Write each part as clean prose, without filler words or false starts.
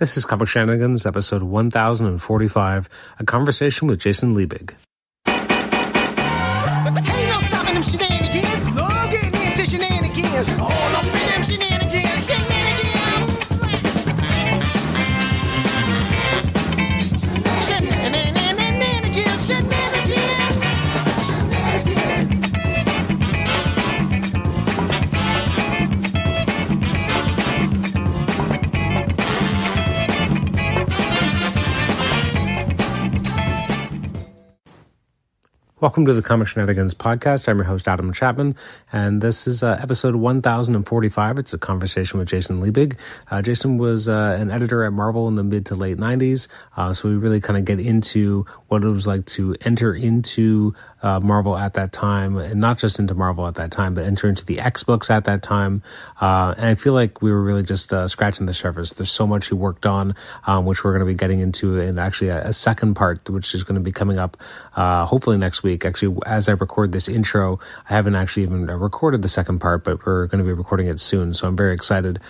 This is Comic Shenanigans, episode 1045, a conversation with Jason Liebig. Ain't no stopping them shenanigans. Love getting into shenanigans. All up in them shenanigans. Shenanigans. Shenanigans. Shenanigans. Shenanigans. Welcome to the Comic Shenanigans podcast. I'm your host, Adam Chapman, and this is episode 1045. It's a conversation with Jason Liebig. Jason was an editor at Marvel in the mid to late 90s, so we really kind of get into what it was like to enter into Marvel at that time, and not just into Marvel at that time, but enter into the X books at that time. And I feel like we were really just scratching the surface. There's so much he worked on, which we're going to be getting into in actually a second part, which is going to be coming up hopefully next week. Actually, as I record this intro, I haven't actually even recorded the second part, but we're going to be recording it soon, so I'm very excited.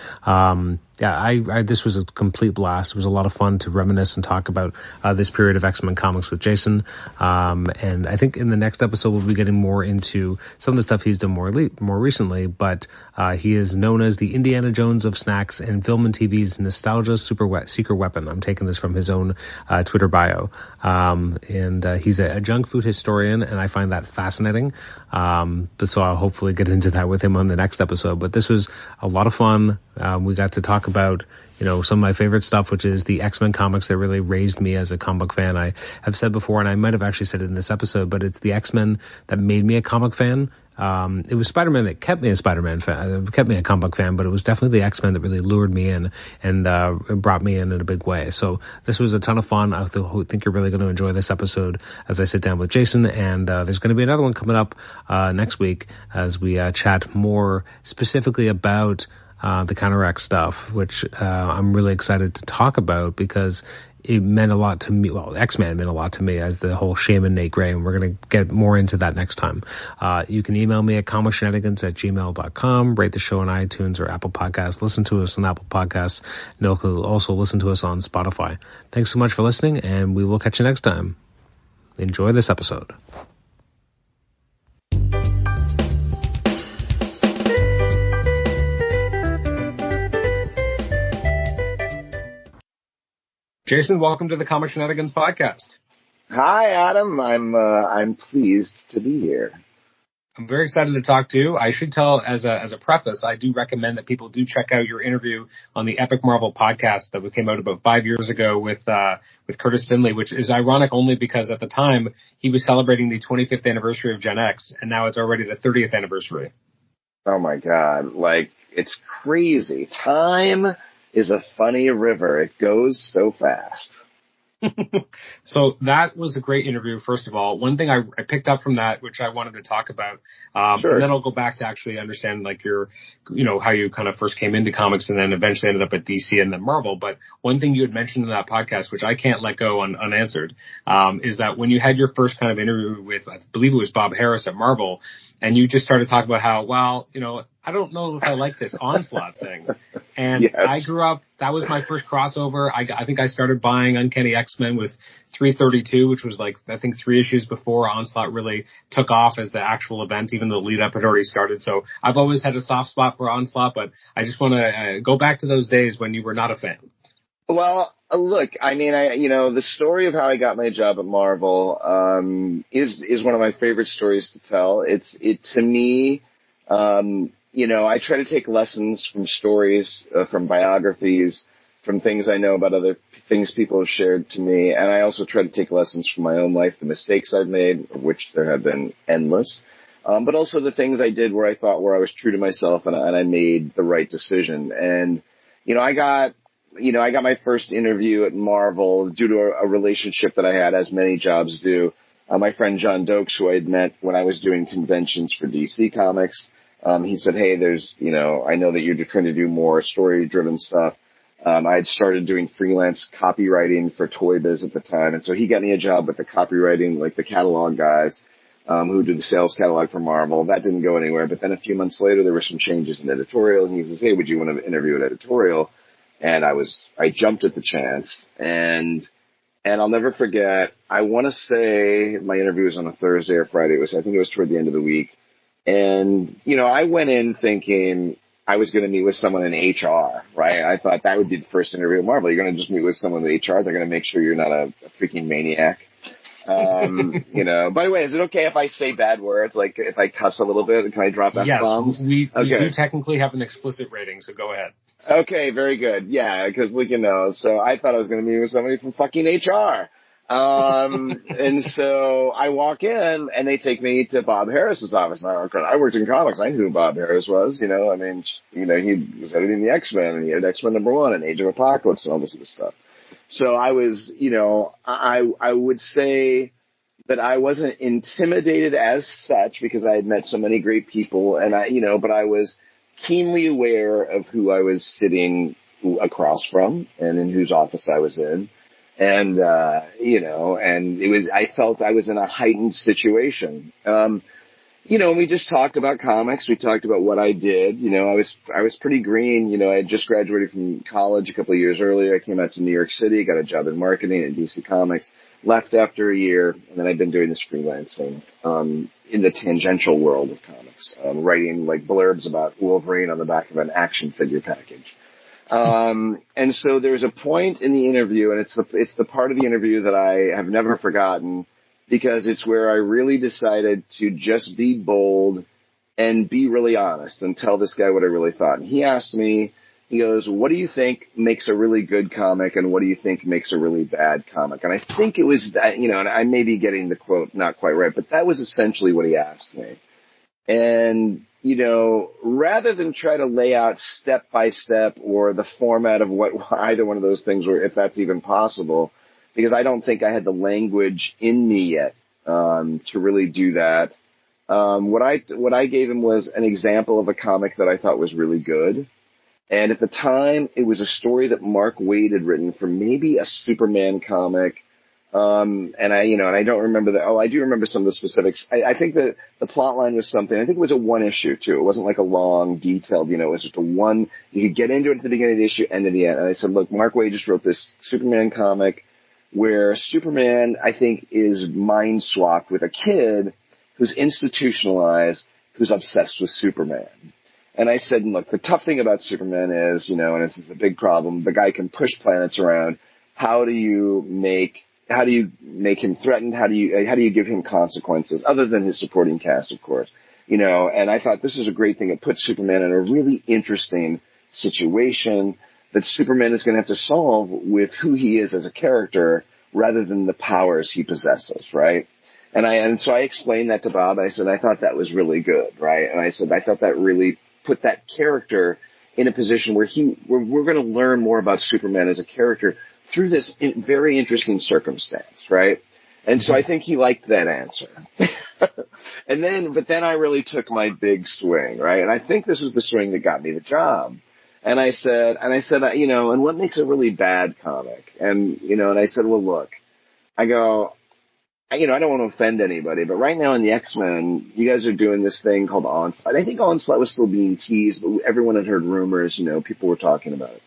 This was a complete blast. It was a lot of fun to reminisce and talk about this period of X-Men comics with Jason. And I think in the next episode, we'll be getting more into some of the stuff he's done more recently, but he is known as the Indiana Jones of snacks and film and TV's nostalgia secret weapon. I'm taking this from his own Twitter bio. And he's a junk food historian, and I find that fascinating. So I'll hopefully get into that with him on the next episode. But this was a lot of fun. We got to talk about, some of my favorite stuff, which is the X-Men comics that really raised me as a comic fan. I have said before, and I might have actually said it in this episode, but it's the X-Men that made me a comic fan. It was Spider-Man that kept me a Spider-Man fan, kept me a comic fan, but it was definitely the X-Men that really lured me in and brought me in a big way. So this was a ton of fun. I think you're really going to enjoy this episode as I sit down with Jason, and there's going to be another one coming up next week as we chat more specifically about the Counter-X stuff, which I'm really excited to talk about because it meant a lot to me. Well, X-Men meant a lot to me as the whole Shaman Nate Gray, and we're going to get more into that next time. You can email me at comicshenanigans@gmail.com, rate the show on iTunes or Apple Podcasts, listen to us on Apple Podcasts, and you can also listen to us on Spotify. Thanks so much for listening, and we will catch you next time. Enjoy this episode. Jason, welcome to the Comic Shenanigans podcast. Hi, Adam. I'm pleased to be here. I'm very excited to talk to you. I should tell as a preface, I do recommend that people do check out your interview on the Epic Marvel podcast that came out about 5 years ago with Curtis Finley, which is ironic only because at the time he was celebrating the 25th anniversary of Gen X, and now it's already the 30th anniversary. Oh my God. It's crazy. Time is a funny river. It goes so fast. So that was a great interview, first of all. One thing I picked up from that, which I wanted to talk about, Sure. And then I'll go back to actually understand your, how you kind of first came into comics and then eventually ended up at DC and then Marvel. But one thing you had mentioned in that podcast, which I can't let go unanswered, is that when you had your first kind of interview with, I believe it was Bob Harris at Marvel, and you just started talking about how, I don't know if I like this Onslaught thing. And Yes. I grew up, that was my first crossover. I think I started buying Uncanny X-Men with 332, which was 3 issues before Onslaught really took off as the actual event, even though the lead up had already started. So I've always had a soft spot for Onslaught, but I just want to go back to those days when you were not a fan. Well, look, the story of how I got my job at Marvel, is one of my favorite stories to tell. To me, I try to take lessons from stories, from biographies, from things I know about other things people have shared to me. And I also try to take lessons from my own life, the mistakes I've made, of which there have been endless. But also the things I did where I was true to myself and I made the right decision. And, I got my first interview at Marvel due to a relationship that I had, as many jobs do. My friend John Dokes, who I had met when I was doing conventions for DC Comics, he said, hey, I know that you're trying to do more story-driven stuff. I had started doing freelance copywriting for Toy Biz at the time, and so he got me a job with the copywriting, the catalog guys, who did the sales catalog for Marvel. That didn't go anywhere, but then a few months later, there were some changes in editorial, and he says, hey, would you want to interview an editorial? And I jumped at the chance, and I'll never forget, I want to say my interview was on a Thursday or Friday. I think it was toward the end of the week. And, I went in thinking I was going to meet with someone in HR, right? I thought that would be the first interview at Marvel. You're going to just meet with someone in HR. They're going to make sure you're not a freaking maniac. By the way, is it okay if I say bad words? Like if I cuss a little bit, can I drop F-bombs? Yes, we do technically have an explicit rating, so go ahead. Okay, very good. Yeah, because so I thought I was going to meet with somebody from fucking HR. And so I walk in and they take me to Bob Harris's office. Now, I worked in comics. I knew who Bob Harris was, he was editing the X-Men, and he had X-Men #1 and Age of Apocalypse and all this other stuff. So I was, I would say that I wasn't intimidated as such because I had met so many great people, and but I was keenly aware of who I was sitting across from and in whose office I was in. And, and I felt I was in a heightened situation. And we just talked about comics. We talked about what I did. I was pretty green. I had just graduated from college a couple of years earlier. I came out to New York City, got a job in marketing at DC Comics, left after a year, and then I've been doing this freelancing, in the tangential world of comics, writing like blurbs about Wolverine on the back of an action figure package. And so there's a point in the interview, and it's the part of the interview that I have never forgotten, because it's where I really decided to just be bold and be really honest and tell this guy what I really thought. And he asked me, he goes, what do you think makes a really good comic, and what do you think makes a really bad comic? And I think it was that, and I may be getting the quote not quite right, but that was essentially what he asked me. And, rather than try to lay out step by step or the format of what either one of those things were, if that's even possible, because I don't think I had the language in me yet, to really do that. What I gave him was an example of a comic that I thought was really good. And at the time, it was a story that Mark Waid had written for maybe a Superman comic. And I don't remember that. Oh, I do remember some of the specifics. I think that the plot line was something. I think it was a one issue too. It wasn't like a long, detailed, it was just a one. You could get into it at the beginning of the issue, end of the end. And I said, look, Mark Waid just wrote this Superman comic where Superman, I think, is mind swapped with a kid who's institutionalized, who's obsessed with Superman. And I said, look, the tough thing about Superman is, and it's a big problem, the guy can push planets around. How do you make him threatened? How do you give him consequences other than his supporting cast, of course, and I thought this is a great thing. It puts Superman in a really interesting situation that Superman is going to have to solve with who he is as a character rather than the powers he possesses. Right. And so I explained that to Bob. I said, I thought that was really good. Right. And I said, I thought that really put that character in a position where we're going to learn more about Superman as a character through this very interesting circumstance, right? And so I think he liked that answer. But then I really took my big swing, right? And I think this was the swing that got me the job. And I said, and what makes a really bad comic? And I said, well, look, I go, I don't want to offend anybody, but right now in the X-Men, you guys are doing this thing called Onslaught. I think Onslaught was still being teased, but everyone had heard rumors, people were talking about it.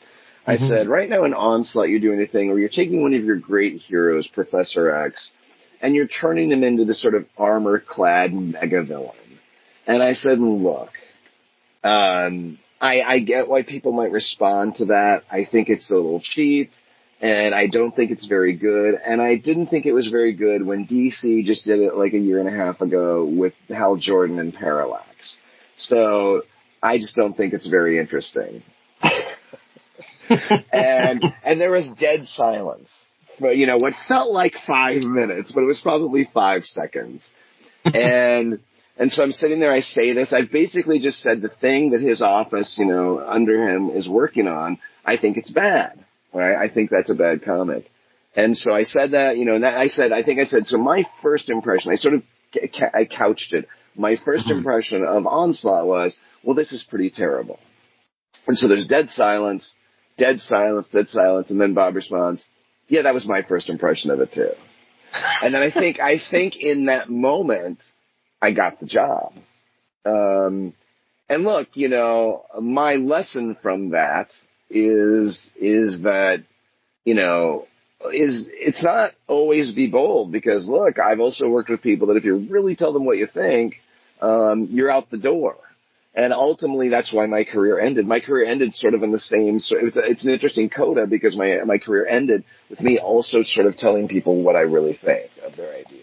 I said, right now in Onslaught, you're doing a thing where you're taking one of your great heroes, Professor X, and you're turning him into this sort of armor-clad mega-villain. And I said, look, I get why people might respond to that. I think it's a little cheap, and I don't think it's very good. And I didn't think it was very good when DC just did it like a year and a half ago with Hal Jordan and Parallax. So I just don't think it's very interesting. and there was dead silence. But, what felt like 5 minutes, but it was probably 5 seconds. And so I'm sitting there, I say this. I've basically just said the thing that his office, under him is working on, I think it's bad. Right? I think that's a bad comic. And so I said that, and I think I said, so my first impression, I couched it. My first impression of Onslaught was, well, this is pretty terrible. And so there's dead silence. And then Bob responds, yeah, that was my first impression of it too. And then I think in that moment, I got the job. And look, my lesson from that is that, it's not always be bold, because look, I've also worked with people that if you really tell them what you think, you're out the door. And ultimately, that's why my career ended. My career ended sort of in the same. It's an interesting coda, because my career ended with me also sort of telling people what I really think of their ideas.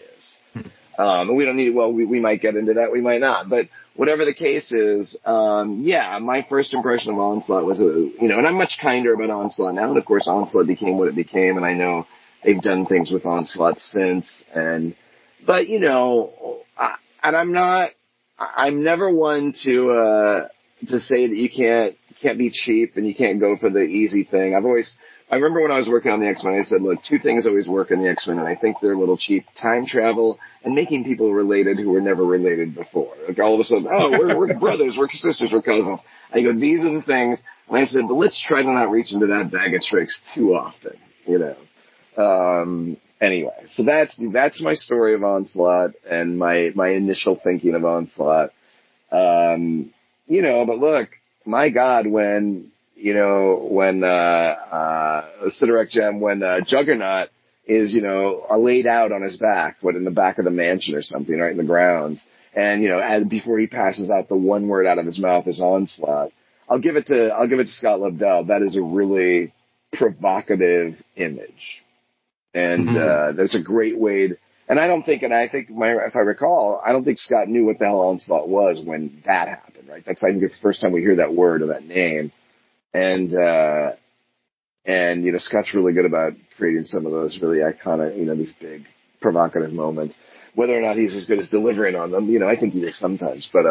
And we don't need. Well, we might get into that. We might not. But whatever the case is, my first impression of Onslaught was, and I'm much kinder about Onslaught now. And of course, Onslaught became what it became, and I know they've done things with Onslaught since. But I'm never one to say that you can't be cheap and you can't go for the easy thing. I remember when I was working on the X-Men, I said, look, two things always work in the X-Men, and I think they're a little cheap: time travel and making people related who were never related before. Like all of a sudden, we're brothers, we're sisters, we're cousins. I go, these are the things. And I said, but let's try to not reach into that bag of tricks too often, Anyway, so that's my story of Onslaught and my initial thinking of Onslaught. But look, my God, when Sidorak Gem, when Juggernaut is, laid out on his back, in the back of the mansion or something, right in the grounds, and before he passes out, the one word out of his mouth is Onslaught. I'll give it to Scott Lobdell. That is a really provocative image. And that's a great way to, and I think if I recall, I don't think Scott knew what the hell Onslaught was when that happened, right? That's, I think, it's the first time we hear that word or that name. And Scott's really good about creating some of those really iconic, these big provocative moments. Whether or not he's as good as delivering on them, I think he is sometimes. But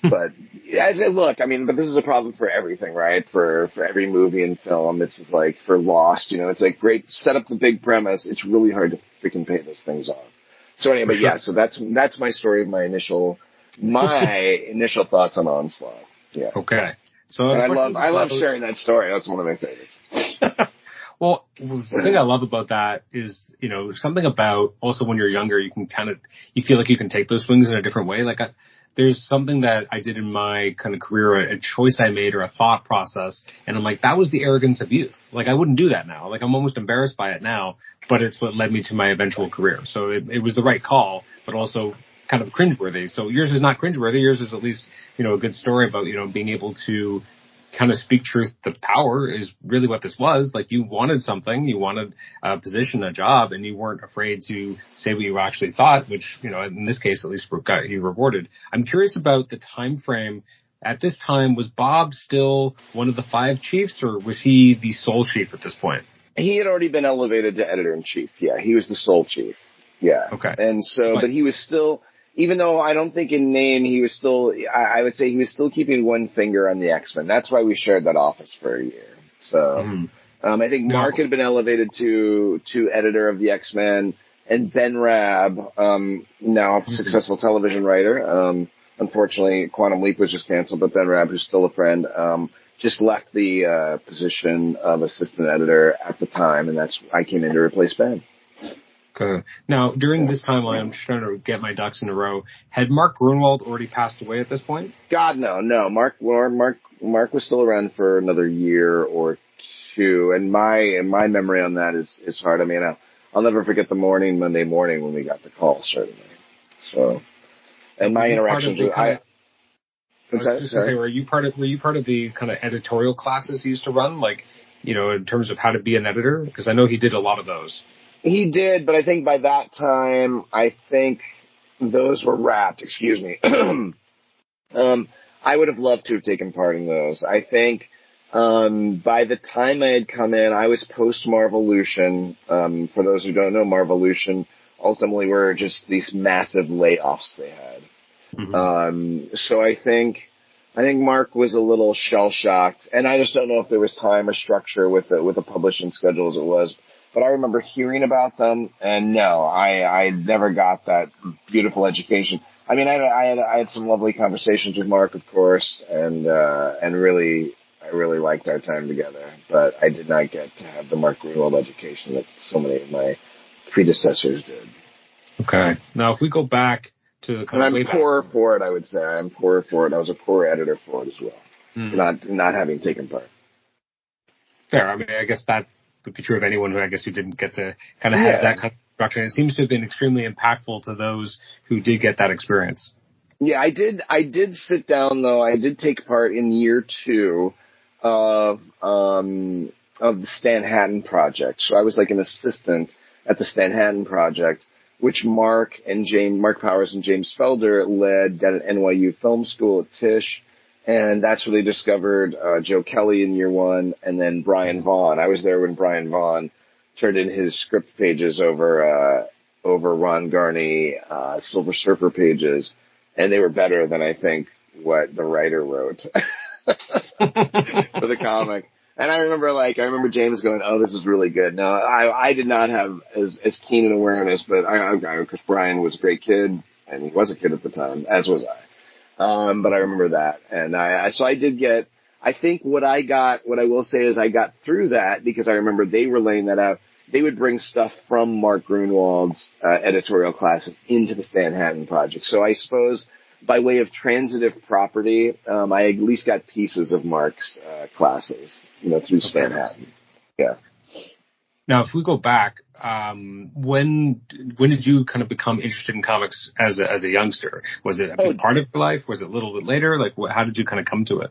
but but this is a problem for everything, right? For every movie and film. It's like for Lost, it's like great, set up the big premise. It's really hard to freaking pay those things off. So anyway, but yeah, so that's my story of my initial thoughts on Onslaught. Yeah. Okay. So and I love sharing that story. That's one of my favorites. Well, the thing I love about that is, something about also when you're younger, you can you feel like you can take those swings in a different way. Like there's something that I did in my kind of career, a choice I made or a thought process. And I'm like, that was the arrogance of youth. Like I wouldn't do that now. Like I'm almost embarrassed by it now, but it's what led me to my eventual career. So it was the right call, but also kind of cringeworthy. So yours is not cringeworthy. Yours is at least, a good story about, being able to kind of speak truth to power is really what this was. Like you wanted something, you wanted a position, a job, and you weren't afraid to say what you actually thought, which, in this case, at least got you rewarded. I'm curious about the time frame. At this time, was Bob still one of the 5 chiefs, or was he the sole chief at this point? He had already been elevated to editor-in-chief. Yeah, he was the sole chief. Yeah. Okay. And so, but he was still, even though I don't think in name he was still, I would say he was still keeping one finger on the X-Men. That's why we shared that office for a year. So, I think Mark had been elevated to editor of the X-Men, and Ben Rabb, now a successful television writer. Unfortunately, Quantum Leap was just canceled, but Ben Rabb, who's still a friend, just left the position of assistant editor at the time, and I came in to replace Ben. Okay. Now, during this timeline, I'm just trying to get my ducks in a row. Had Mark Grunwald already passed away at this point? God, no. Mark was still around for another year or two, and my memory on that is hard. I mean, I'll never forget the Monday morning when we got the call, certainly. So, and my interactions with were you part of the kind of editorial classes he used to run, like, in terms of how to be an editor? Because I know he did a lot of those. He did, but I think by that time, those were wrapped. Excuse me. I would have loved to have taken part in those. I think by the time I had come in, I was post-Marvolution. For those who don't know, Marvolution ultimately were just these massive layoffs they had. So I think Mark was a little shell-shocked, and I just don't know if there was time or structure with the publishing schedule as it was. But I remember hearing about them, and no, I never got that beautiful education. I mean, I had some lovely conversations with Mark, of course, and really, I really liked our time together. But I did not get to have the Mark Grunwald education that so many of my predecessors did. Okay. Now, if we go back to the and I'm poorer for it, I would say. I'm poorer for it. I was a poor editor for it as well, not having taken part. Fair. I mean, I guess that would be true of anyone who didn't get to kind of have that kind of instruction. It seems to have been extremely impactful to those who did get that experience. Yeah, I did sit down though. I did take part in year 2 of the Stanhattan Project. So I was like an assistant at the Stanhattan Project, which Mark Powers and James Felder led down at NYU Film School at Tisch. And that's where they discovered Joe Kelly in year 1, and then Brian Vaughan. I was there when Brian Vaughan turned in his script pages over Ron Garney Silver Surfer pages, and they were better than I think what the writer wrote for the comic. And I remember James going, "Oh, this is really good." No, I did not have as keen an awareness, but because Brian was a great kid, and he was a kid at the time, as was I. But I remember that. And so I did get, I think what I will say is I got through that because I remember they were laying that out. They would bring stuff from Mark Grunwald's editorial classes into the Stanhattan Project. So I suppose by way of transitive property, I at least got pieces of Mark's classes, through Stanhattan. Yeah. Now, if we go back, when did you kind of become interested in comics as a youngster? Was it a big part of your life? Was it a little bit later? How did you kind of come to it?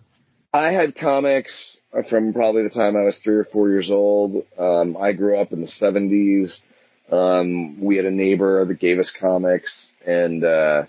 I had comics from probably the time I was 3 or 4 years old. I grew up in the 70s. We had a neighbor that gave us comics, and I'll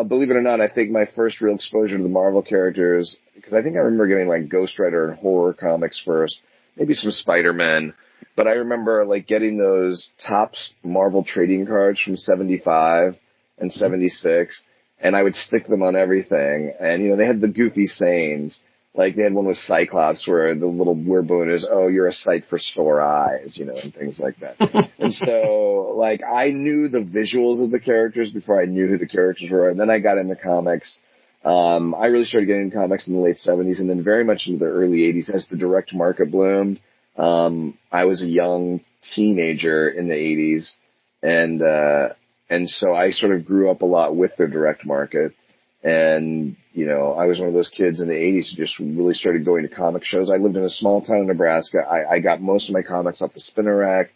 believe it or not, I think my first real exposure to the Marvel characters, because I think I remember getting like Ghost Rider and horror comics first. Maybe some Spider-Man, but I remember getting those Topps Marvel trading cards from 75 and 76, and I would stick them on everything. And, they had the goofy sayings, like they had one with Cyclops where the little word is, "Oh, you're a sight for sore eyes," and things like that. And so, I knew the visuals of the characters before I knew who the characters were, and then I got into comics. I really started getting into comics in the late 70s and then very much into the early 80s as the direct market bloomed. I was a young teenager in the 80s, and so I sort of grew up a lot with the direct market. And, I was one of those kids in the 80s who just really started going to comic shows. I lived in a small town in Nebraska. I got most of my comics off the spinner rack,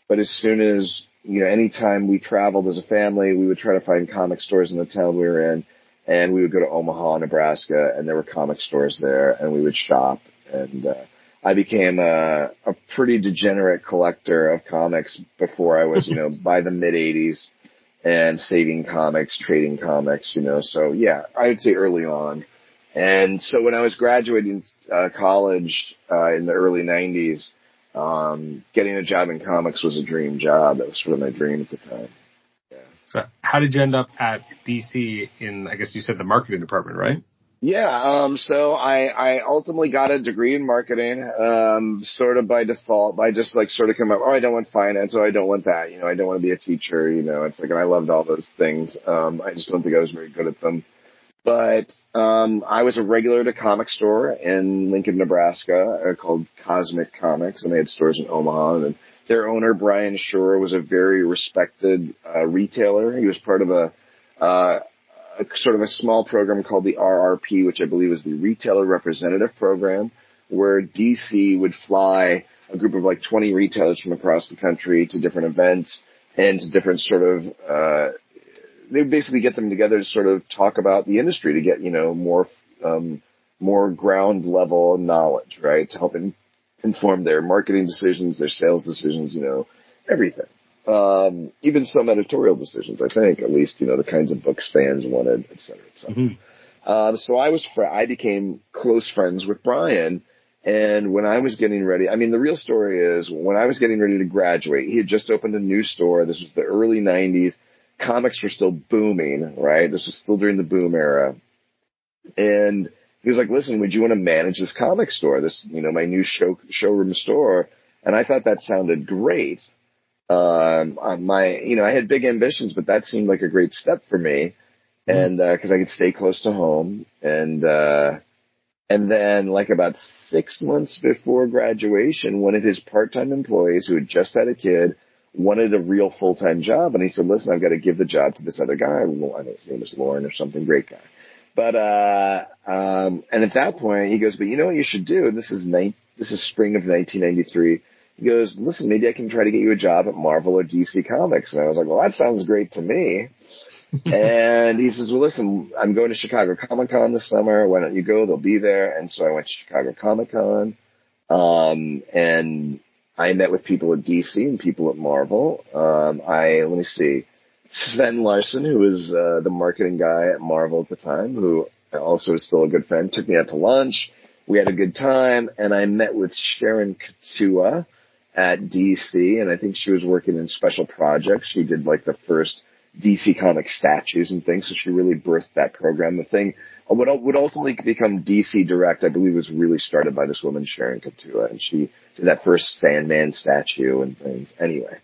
but as soon as, anytime we traveled as a family, we would try to find comic stores in the town we were in. And we would go to Omaha, Nebraska, and there were comic stores there, and we would shop. And I became a pretty degenerate collector of comics before I was, by the mid-'80s, and saving comics, trading comics, So, yeah, I would say early on. And so when I was graduating college in the early 90s, getting a job in comics was a dream job. That was sort of my dream at the time. So how did you end up at DC in, I guess you said the marketing department, right? Yeah. So I ultimately got a degree in marketing, sort of by default, by just sort of come up, I don't want finance. I don't want that. I don't want to be a teacher. It's and I loved all those things. I just don't think I was very good at them. But, I was a regular at a comic store in Lincoln, Nebraska, called Cosmic Comics, and they had stores in Omaha, and their owner, Brian Shore, was a very respected retailer. He was part of a sort of a small program called the RRP, which I believe is the Retailer Representative Program, where DC would fly a group of 20 retailers from across the country to different events and to different sort of they would basically get them together to sort of talk about the industry, to get more ground level knowledge, right, to help inform their marketing decisions, their sales decisions, everything. Even some editorial decisions, I think, at least, the kinds of books fans wanted, et cetera, et cetera. Mm-hmm. So I became close friends with Brian. And when I was getting ready, the real story is when I was getting ready to graduate, he had just opened a new store. This was the early 90s. Comics were still booming, right? This was still during the boom era. And he was like, "Listen, would you want to manage this comic store, this, my new showroom store?" And I thought that sounded great. I had big ambitions, but that seemed like a great step for me. And, cause I could stay close to home. And then about 6 months before graduation, one of his part-time employees who had just had a kid wanted a real full-time job. And he said, "Listen, I've got to give the job to this other guy." I think his name was Lauren or something, great guy. But, and at that point he goes, "But you know what you should do?" And this is this is spring of 1993. He goes, listen, maybe I can try to get you a job at Marvel or DC Comics. And I was like, well, that sounds great to me. And he says, well, listen, I'm going to Chicago Comic Con this summer. Why don't you go? They'll be there. And so I went to Chicago Comic Con. And I met with people at DC and people at Marvel. Let me see, Sven Larson, who was the marketing guy at Marvel at the time, who also is still a good friend, took me out to lunch. We had a good time, and I met with Sharon Katua at DC, and I think she was working in special projects. She did like the first DC comic statues and things, so she really birthed that program. The thing what would ultimately become DC Direct, I believe, was really started by this woman, Sharon Katua, and she did that first Sandman statue and things. Anyway,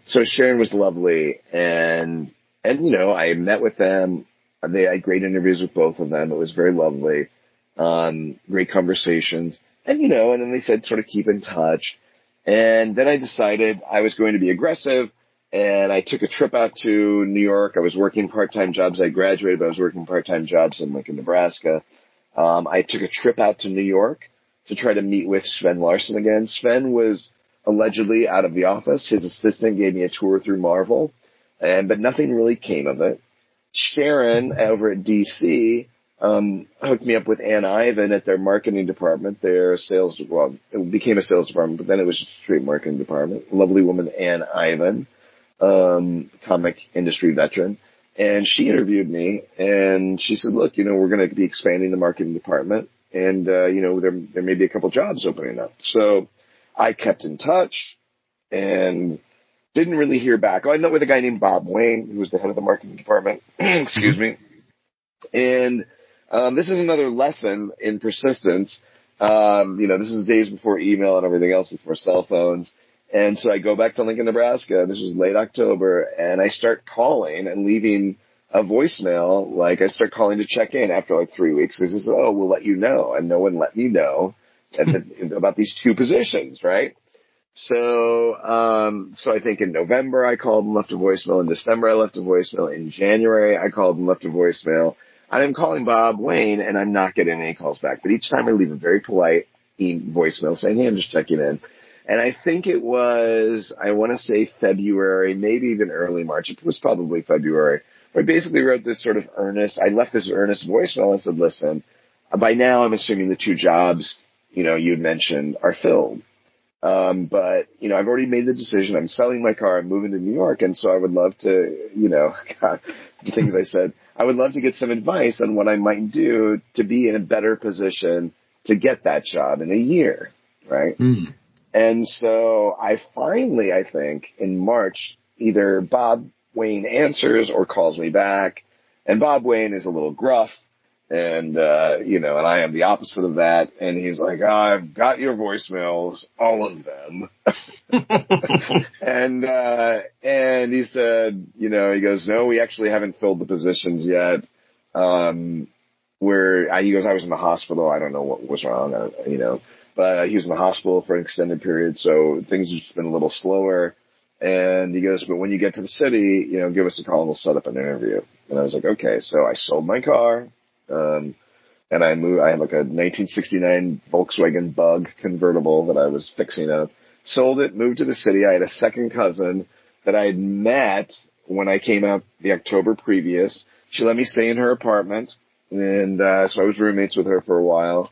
So Sharon was lovely, and you know, I met with them. They had great interviews with both of them. It was very lovely, great conversations, and you know, and then they said sort of keep in touch, and then I decided I was going to be aggressive. And I took a trip out to New York. I was working part-time jobs. I graduated, but I was working part-time jobs in Lincoln, Nebraska. I took a trip out to New York to try to meet with Sven Larson again. Sven was allegedly out of the office. His assistant gave me a tour through Marvel, but nothing really came of it. Sharon over at DC hooked me up with Ann Ivan at their marketing department, their sales. Well, it became a sales department, but then it was just a straight marketing department. Lovely woman, Ann Ivan. Comic industry veteran, and she interviewed me, and she said, look, you know, we're going to be expanding the marketing department, and you know, there may be a couple jobs opening up. So I kept in touch and didn't really hear back. I met with a guy named Bob Wayne, who was the head of the marketing department. Excuse me. And this is another lesson in persistence. You know, this is days before email and everything else, before cell phones. And so I go back to Lincoln, Nebraska. This was late October, and I start calling and leaving a voicemail. Like, I start calling to check in after like 3 weeks. This is, oh, we'll let you know. And no one let me know about these two positions, right? So I think in November I called and left a voicemail. In December I left a voicemail. In January I called and left a voicemail. I'm calling Bob Wayne, and I'm not getting any calls back. But each time I leave a very polite voicemail saying, hey, I'm just checking in. And I think it was, I want to say February, maybe even early March. It was probably February. Where I basically wrote this sort of I left this earnest voicemail and said, listen, by now I'm assuming the two jobs, you know, you'd mentioned are filled. But, you know, I've already made the decision. I'm selling my car. I'm moving to New York. And so I would love to, you know, God, the things I said, I would love to get some advice on what I might do to be in a better position to get that job in a year. Right. And so I finally, I think, in March, either Bob Wayne answers or calls me back. And Bob Wayne is a little gruff, and, you know, and I am the opposite of that. And he's like, I've got your voicemails, all of them. And he said, you know, he goes, no, we actually haven't filled the positions yet. He goes, I was in the hospital. I don't know what was wrong, you know. But he was in the hospital for an extended period, so things have just been a little slower. And he goes, but when you get to the city, you know, give us a call and we'll set up an interview. And I was like, okay. So I sold my car, and I moved. I had like a 1969 Volkswagen Bug convertible that I was fixing up. Sold it, moved to the city. I had a second cousin that I had met when I came out the October previous. She let me stay in her apartment, and so I was roommates with her for a while.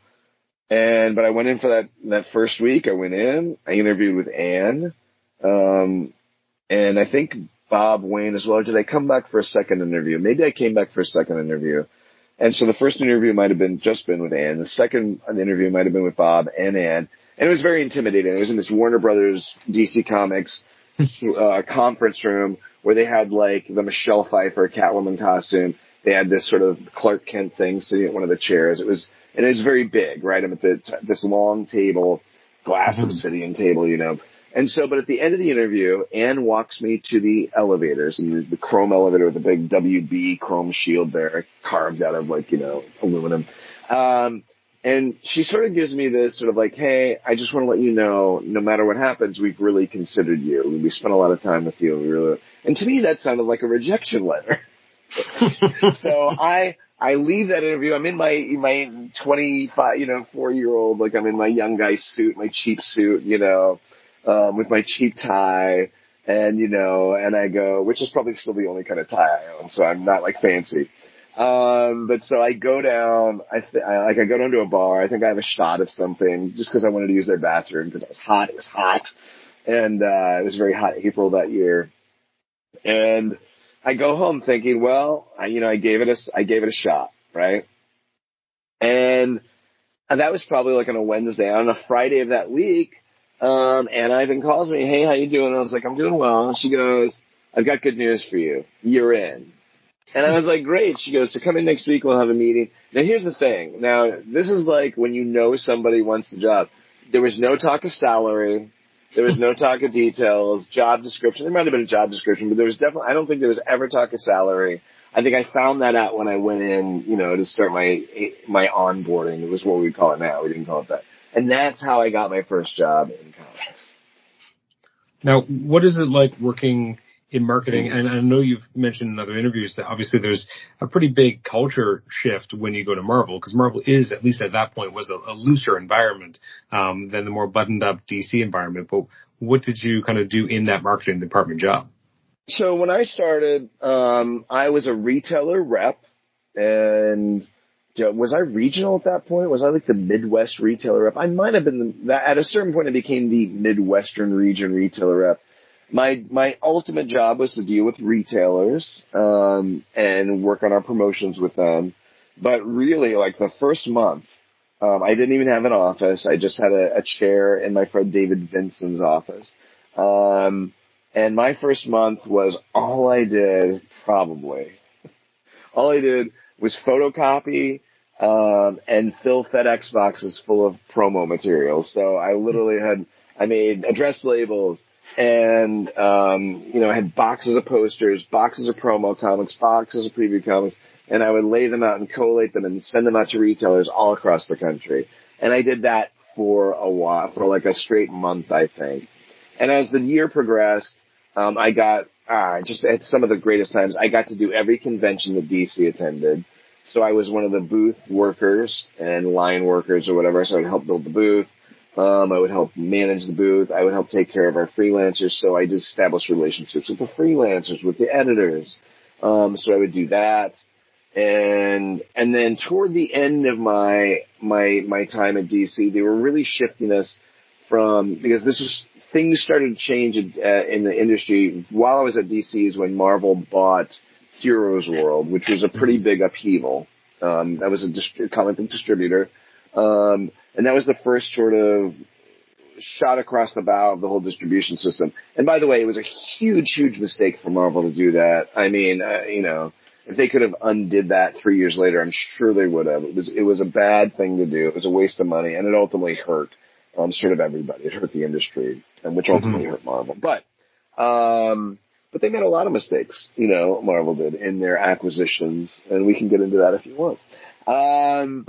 But I went in for that first week. I went in, I interviewed with Ann, and I think Bob Wayne as well. Did I come back for a second interview? Maybe I came back for a second interview. And so the first interview might have been with Ann. The second interview might have been with Bob and Ann. And it was very intimidating. It was in this Warner Brothers DC Comics conference room where they had like the Michelle Pfeiffer Catwoman costume. They had this sort of Clark Kent thing sitting at one of the chairs. It was very big, right? I'm at this long table, glass obsidian table, you know. And so, but at the end of the interview, Ann walks me to the elevators, and the chrome elevator with the big WB chrome shield there, carved out of like, you know, aluminum. And she sort of gives me this sort of like, hey, I just want to let you know, no matter what happens, we've really considered you. We spent a lot of time with you. And to me, that sounded like a rejection letter. So I I leave that interview. I'm in my 25, 4-year-old, like I'm in my young guy suit, my cheap suit, with my cheap tie, and and I go, which is probably still the only kind of tie I own, so I'm not like fancy. But so I go down, I go down to a bar. I think I have a shot of something just because I wanted to use their bathroom because it was hot. It was hot, and it was very hot April that year, and I go home thinking, well, I gave it a shot, right? And that was probably like on a Wednesday. On a Friday of that week, Anna Ivan calls me, hey, how you doing? I was like, I'm doing well. And she goes, I've got good news for you. You're in. And I was like, great. She goes, so come in next week. We'll have a meeting. Now, here's the thing. Now, this is like when somebody wants the job. There was no talk of salary. There was no talk of details, job description. There might have been a job description, but there was definitely, I don't think there was ever talk of salary. I think I found that out when I went in, to start my onboarding. It was what we call it now. We didn't call it that. And that's how I got my first job in comics. Now, what is it like working in marketing? And I know you've mentioned in other interviews that obviously there's a pretty big culture shift when you go to Marvel, because Marvel is, at least at that point, was a looser environment than the more buttoned up DC environment. But what did you kind of do in that marketing department job? So when I started, I was a retailer rep, and was I regional at that point? Was I like the Midwest retailer rep? I might have been at a certain point I became the Midwestern region retailer rep. My ultimate job was to deal with retailers, and work on our promotions with them. But really, like the first month, I didn't even have an office. I just had a chair in my friend David Vinson's office. And my first month was all I did was photocopy, and fill FedEx boxes full of promo materials. So I literally I made address labels, and, I had boxes of posters, boxes of promo comics, boxes of preview comics, and I would lay them out and collate them and send them out to retailers all across the country. And I did that for a while, for like a straight month, I think. And as the year progressed, I got, just at some of the greatest times, I got to do every convention that DC attended. So I was one of the booth workers and line workers or whatever, so I would help build the booth. I would help manage the booth. I would help take care of our freelancers. So I just established relationships with the freelancers, with the editors. So I would do that. And then toward the end of my time at DC, they were really shifting us because things started to change in the industry. While I was at DC is when Marvel bought Heroes World, which was a pretty big upheaval. That was a comic book distributor. And that was the first sort of shot across the bow of the whole distribution system. And by the way, it was a huge, huge mistake for Marvel to do that. I mean, if they could have undid that 3 years later, I'm sure they would have. It was a bad thing to do. It was a waste of money, and it ultimately hurt sort of everybody. It hurt the industry, which ultimately hurt Marvel. But they made a lot of mistakes, Marvel did in their acquisitions, and we can get into that if you want. So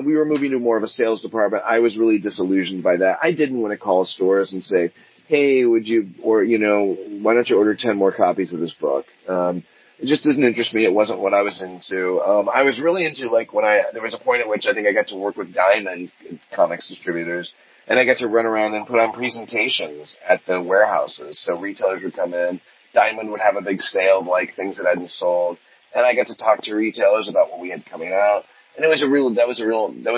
we were moving to more of a sales department. I was really disillusioned by that. I didn't want to call stores and say, hey, why don't you order 10 more copies of this book? It just doesn't interest me. It wasn't what I was into. I was really into there was a point at which I think I got to work with Diamond comics distributors, and I got to run around and put on presentations at the warehouses. So retailers would come in, Diamond would have a big sale of like things that hadn't sold. And I got to talk to retailers about what we had coming out. And that was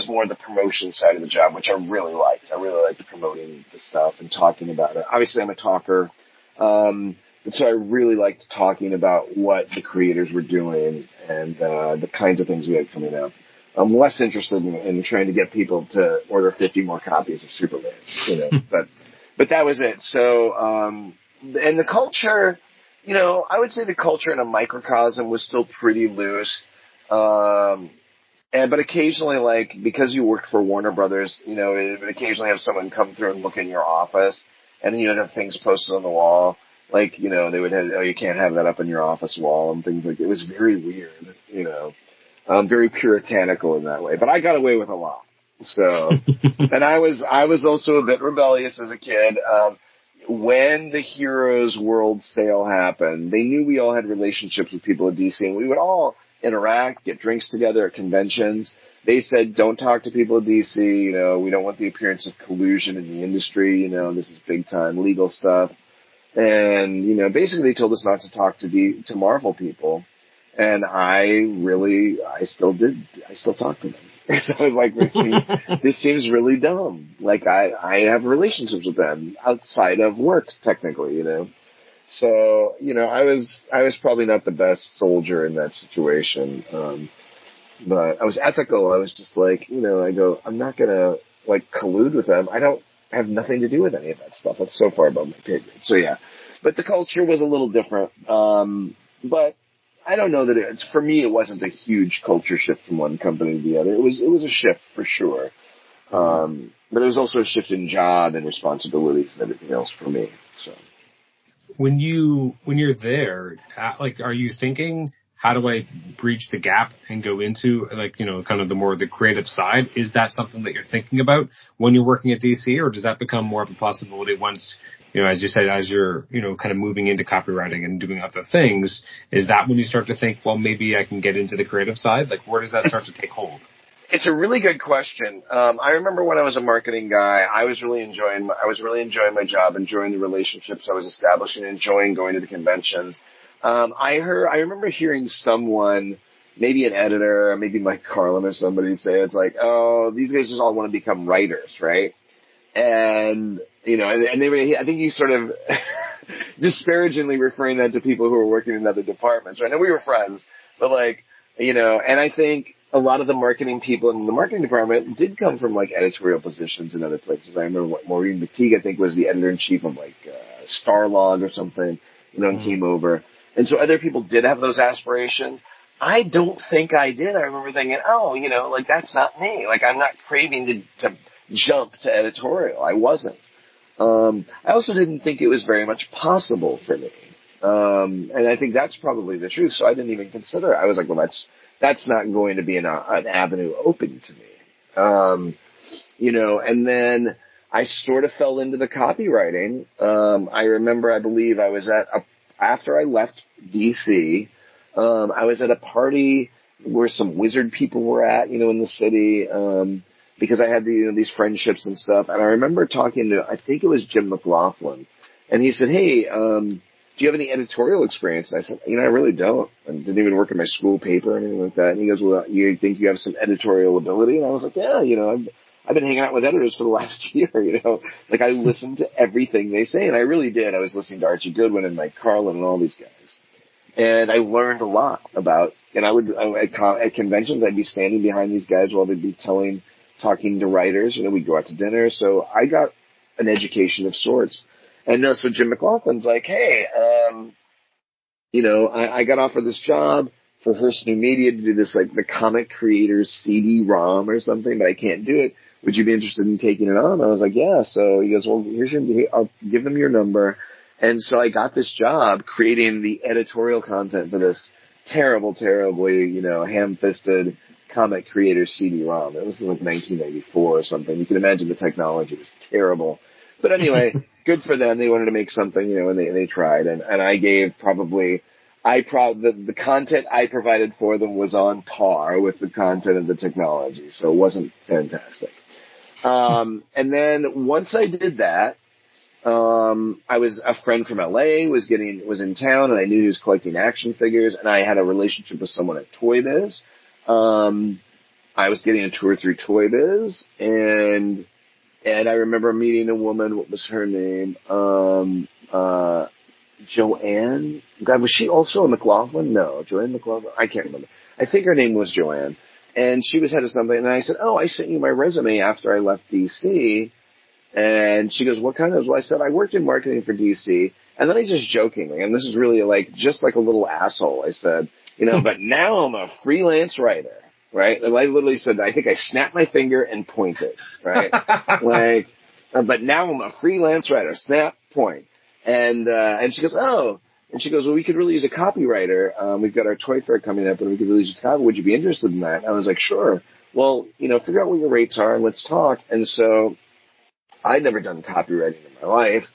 more the promotion side of the job, which I really liked. I really liked promoting the stuff and talking about it. Obviously, I'm a talker. But so I really liked talking about what the creators were doing and the kinds of things we had coming out. I'm less interested in trying to get people to order 50 more copies of Superman, but that was it. So, and the culture, I would say the culture in a microcosm was still pretty loose. But occasionally, because you worked for Warner Brothers, it would occasionally have someone come through and look in your office, and you'd have things posted on the wall. They would have, you can't have that up in your office wall and things like that. It was very weird, very puritanical in that way. But I got away with a lot. So, and I was also a bit rebellious as a kid. When the Heroes World sale happened, they knew we all had relationships with people at DC, and we would all interact, get drinks together at conventions. They said, don't talk to people at DC. We don't want the appearance of collusion in the industry. This is big time legal stuff. And, basically they told us not to talk to Marvel people. And I still talk to them. So I was like, this seems really dumb. Like I have relationships with them outside of work, technically, So, I was probably not the best soldier in that situation. But I was ethical. I was just like, I go, I'm not going to collude with them. I don't have nothing to do with any of that stuff. That's so far above my pay grade. So yeah, but the culture was a little different. But I don't know that for me, it wasn't a huge culture shift from one company to the other. It was a shift for sure. But it was also a shift in job and responsibilities and everything else for me. So when you're there, are you thinking, how do I bridge the gap and go into kind of the creative side? Is that something that you're thinking about when you're working at DC, or does that become more of a possibility once, as you said, as you're, kind of moving into copywriting and doing other things? Is that when you start to think, well, maybe I can get into the creative side? Where does that start to take hold? It's a really good question. I remember when I was a marketing guy, I was really enjoying my job, enjoying the relationships I was establishing, enjoying going to the conventions. I remember hearing someone, maybe an editor, or maybe Mike Carlin or somebody say, it's like, oh, these guys just all want to become writers, right? And, and they were, I think you sort of disparagingly referring that to people who were working in other departments, right? And we were friends, but and I think a lot of the marketing people in the marketing department did come from editorial positions in other places. I remember Maureen McTeague, I think, was the editor-in-chief of Starlog or something, and came over. And so other people did have those aspirations. I don't think I did. I remember thinking, that's not me. I'm not craving to jump to editorial. I wasn't. I also didn't think it was very much possible for me. And I think that's probably the truth. So I didn't even consider it. I was like, well, that's not going to be an avenue open to me. And then I sort of fell into the copywriting. I remember, I believe I was after I left DC, I was at a party where some wizard people were at, in the city, because I had these friendships and stuff. And I remember talking to, I think it was Jim McLaughlin, and he said, hey, do you have any editorial experience? And I said, I really don't. I didn't even work in my school paper or anything like that. And he goes, well, you think you have some editorial ability? And I was like, yeah, I've been hanging out with editors for the last year, I listened to everything they say, and I really did. I was listening to Archie Goodwin and Mike Carlin and all these guys. And I learned a lot about, and at conventions, I'd be standing behind these guys while they'd be talking to writers, we'd go out to dinner. So I got an education of sorts. And so Jim McLaughlin's like, hey, I got offered this job for Hearst New Media to do this, the Comic Creators CD-ROM or something, but I can't do it. Would you be interested in taking it on? I was like, yeah. So he goes, well, I'll give them your number. And so I got this job creating the editorial content for this terribly, ham-fisted Comic Creators CD-ROM. It was 1994 or something. You can imagine the technology was terrible. But anyway, good for them. They wanted to make something, and they tried. And I gave the content I provided for them was on par with the content of the technology. So it wasn't fantastic. And then once I did that, I was a friend from LA was in town, and I knew he was collecting action figures, and I had a relationship with someone at Toy Biz. I was getting a tour through Toy Biz, and I remember meeting a woman. What was her name? Joanne. God, was she also a McLaughlin? No, Joanne McLaughlin. I can't remember. I think her name was Joanne. And she was head of something. And I said, oh, I sent you my resume after I left DC. And she goes, what kind of? Well, I said, I worked in marketing for DC. And then I just jokingly, and this is really just like a little asshole, I said, but now I'm a freelance writer. Right? And I literally said, I think I snapped my finger and pointed, right? But now I'm a freelance writer, snap, point. And she goes, oh, and she goes, well, we could really use a copywriter. We've got our toy fair coming up, and we could really use a copy. Would you be interested in that? And I was like, sure. Well, figure out what your rates are and let's talk. And so I'd never done copywriting in my life.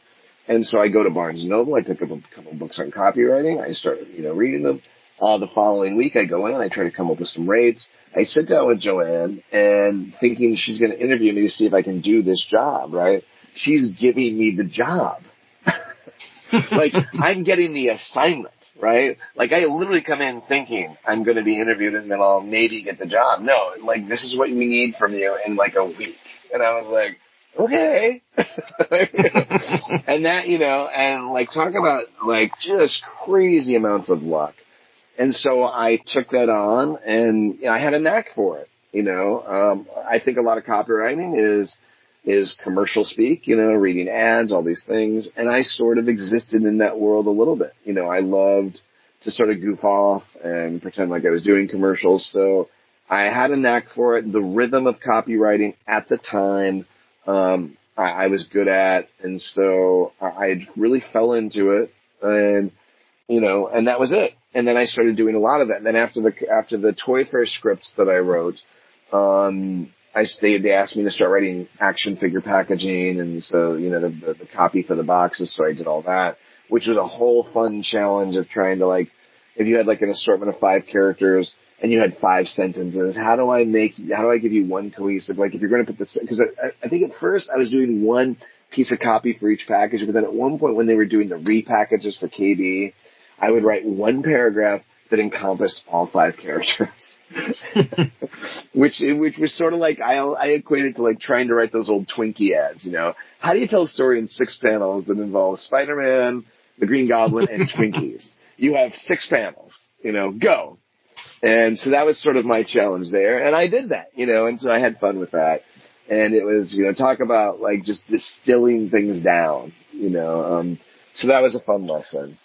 And so I go to Barnes & Noble. I pick up a couple books on copywriting. I started, reading them. The following week, I go in, I try to come up with some rates. I sit down with Joanne and thinking she's going to interview me to see if I can do this job, right? She's giving me the job. Like, I'm getting the assignment, right? Like, I literally come in thinking I'm going to be interviewed and then I'll maybe get the job. No, like, this is what we need from you in like a week. And I was like, okay. And that, and like, talk about like just crazy amounts of luck. And so I took that on and I had a knack for it. I think a lot of copywriting is commercial speak, reading ads, all these things. And I sort of existed in that world a little bit. I loved to sort of goof off and pretend like I was doing commercials. So I had a knack for it. The rhythm of copywriting at the time, I was good at. And so I really fell into it and, and that was it. And then I started doing a lot of that. And then after the Toy Fair scripts that I wrote, they asked me to start writing action figure packaging, and so the copy for the boxes. So I did all that, which was a whole fun challenge of trying to, like, if you had like an assortment of 5 characters and you had 5 sentences, how do I give you one cohesive? Like, if you're going to put this, because I think at first I was doing one piece of copy for each package, but then at one point when they were doing the repackages for KB, I would write one paragraph that encompassed all 5 characters. which was sort of like, I equated to like trying to write those old Twinkie ads, How do you tell a story in 6 panels that involves Spider-Man, the Green Goblin, and Twinkies? You have 6 panels, go. And so that was sort of my challenge there. And I did that, and so I had fun with that. And it was, talk about like just distilling things down, so that was a fun lesson.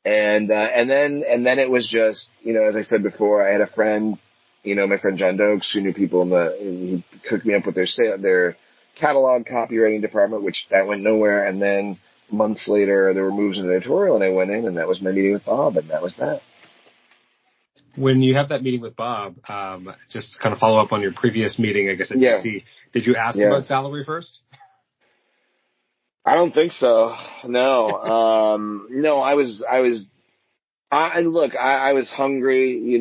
And then it was just, as I said before, I had a friend, my friend John Dokes, who knew people he hooked me up with their catalog copywriting department, which that went nowhere. And then months later, there were moves in the editorial, and I went in, and that was my meeting with Bob, and that was that. When you have that meeting with Bob, just to kind of follow up on your previous meeting, I guess at DC, did you ask about salary first? I don't think so. No. No, I was hungry,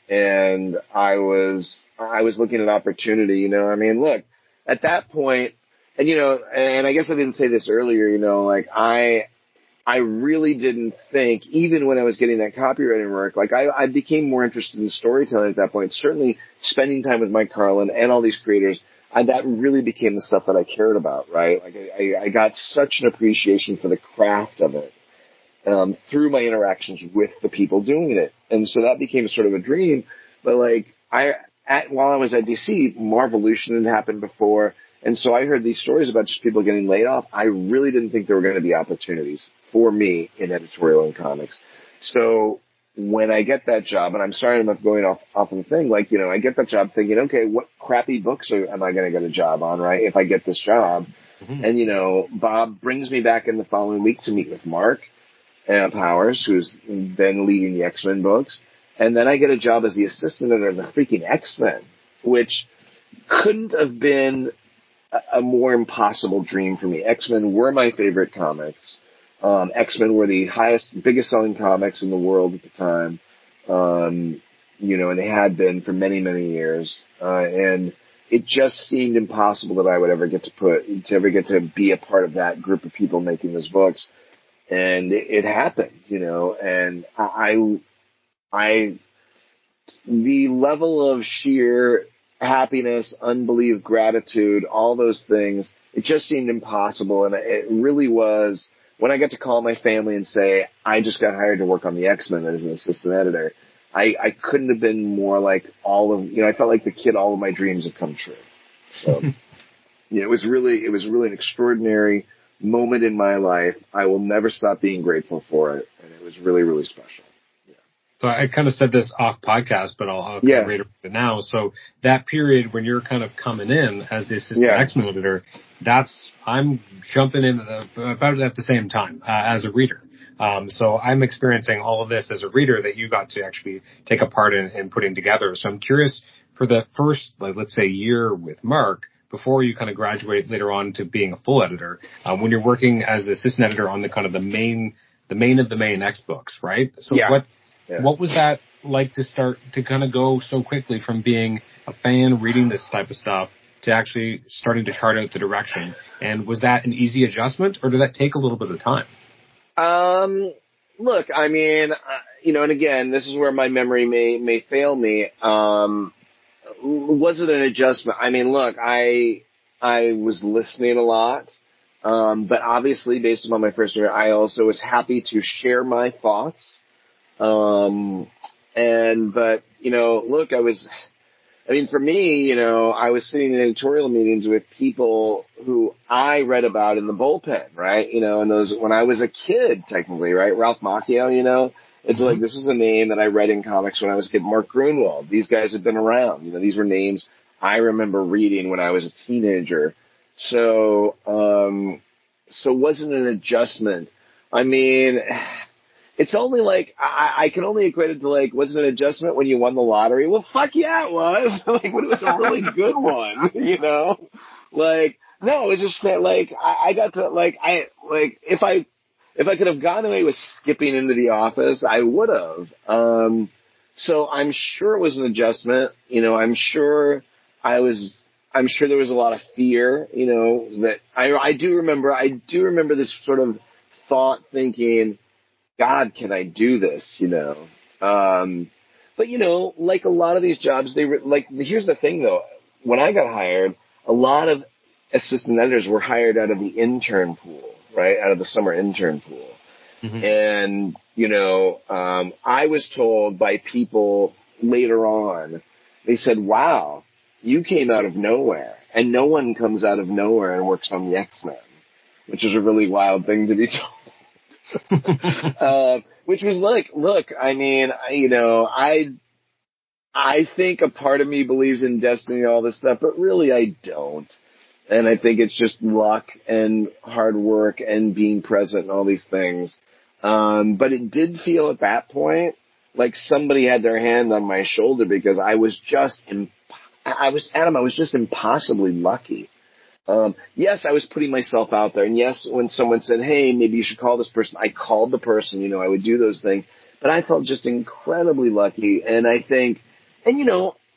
and I was looking at opportunity, look, at that point, and, and I guess I didn't say this earlier, like I really didn't think, even when I was getting that copywriting work, like I became more interested in storytelling at that point, certainly spending time with Mike Carlin and all these creators. That really became the stuff that I cared about, right? Like I got such an appreciation for the craft of it through my interactions with the people doing it, and so that became sort of a dream. But like while I was at DC, Marvolution had happened before, and so I heard these stories about just people getting laid off. I really didn't think there were going to be opportunities for me in editorial and comics. So when I get that job, and I'm sorry I'm not going off of the thing, like, I get that job thinking, okay, what crappy books am I going to get a job on, right, if I get this job? Mm-hmm. And, Bob brings me back in the following week to meet with Mark Powers, who's been leading the X-Men books. And then I get a job as the assistant editor of the freaking X-Men, which couldn't have been a more impossible dream for me. X-Men were my favorite comics. X-Men were the biggest selling comics in the world at the time, and they had been for many, many years. And it just seemed impossible that I would ever get to be a part of that group of people making those books. And it happened, and the level of sheer happiness, unbelief, gratitude, all those things, it just seemed impossible. And it really was. When I got to call my family and say, I just got hired to work on the X-Men as an assistant editor, I couldn't have been more like I felt like the kid all of my dreams had come true. So, it was really an extraordinary moment in my life. I will never stop being grateful for it. And it was really, really special. Yeah. So I kind of said this off podcast, but I'll reiterate it now. So that period when you're kind of coming in as the assistant X-Men editor, I'm jumping in about at the same time as a reader. So I'm experiencing all of this as a reader that you got to actually take a part in putting together. So I'm curious for the first, let's say, year with Mark, before you kind of graduate later on to being a full editor, when you're working as the assistant editor on the kind of the main of the main X books, right? So Yeah. What was that like to kind of go so quickly from being a fan reading this type of stuff to actually starting to chart out the direction? And was that an easy adjustment, or did that take a little bit of time? Look, I mean, and again, this is where my memory may fail me. Was it an adjustment? I mean, look, I was listening a lot, but obviously, based upon my first year, I also was happy to share my thoughts. But look, for me, I was sitting in editorial meetings with people who I read about in the bullpen, right? And those, when I was a kid, technically, right? Ralph Macchio, it's like, this was a name that I read in comics when I was a kid. Mark Grunwald. These guys have been around. These were names I remember reading when I was a teenager. So wasn't an adjustment. I mean, it's only like, I can only equate it to like, was it an adjustment when you won the lottery? Well, fuck yeah, it was. Like, when it was a really good one, Like, no, it was just like, I got to, like, if I could have gotten away with skipping into the office, I would have. So I'm sure it was an adjustment. I'm sure there was a lot of fear, that I do remember this sort of thought thinking, God, can I do this? But like a lot of these jobs, here's the thing though. When I got hired, a lot of assistant editors were hired out of the intern pool, right? Out of the summer intern pool. Mm-hmm. And, I was told by people later on, they said, wow, you came out of nowhere, and no one comes out of nowhere and works on the X-Men, which is a really wild thing to be told. Which was like, look, I mean, I think a part of me believes in destiny and all this stuff, but really I don't. And I think it's just luck and hard work and being present and all these things. But it did feel at that point like somebody had their hand on my shoulder, because I was just impossibly lucky. Yes, I was putting myself out there. And yes, when someone said, hey, maybe you should call this person, I called the person, I would do those things. But I felt just incredibly lucky. And I think,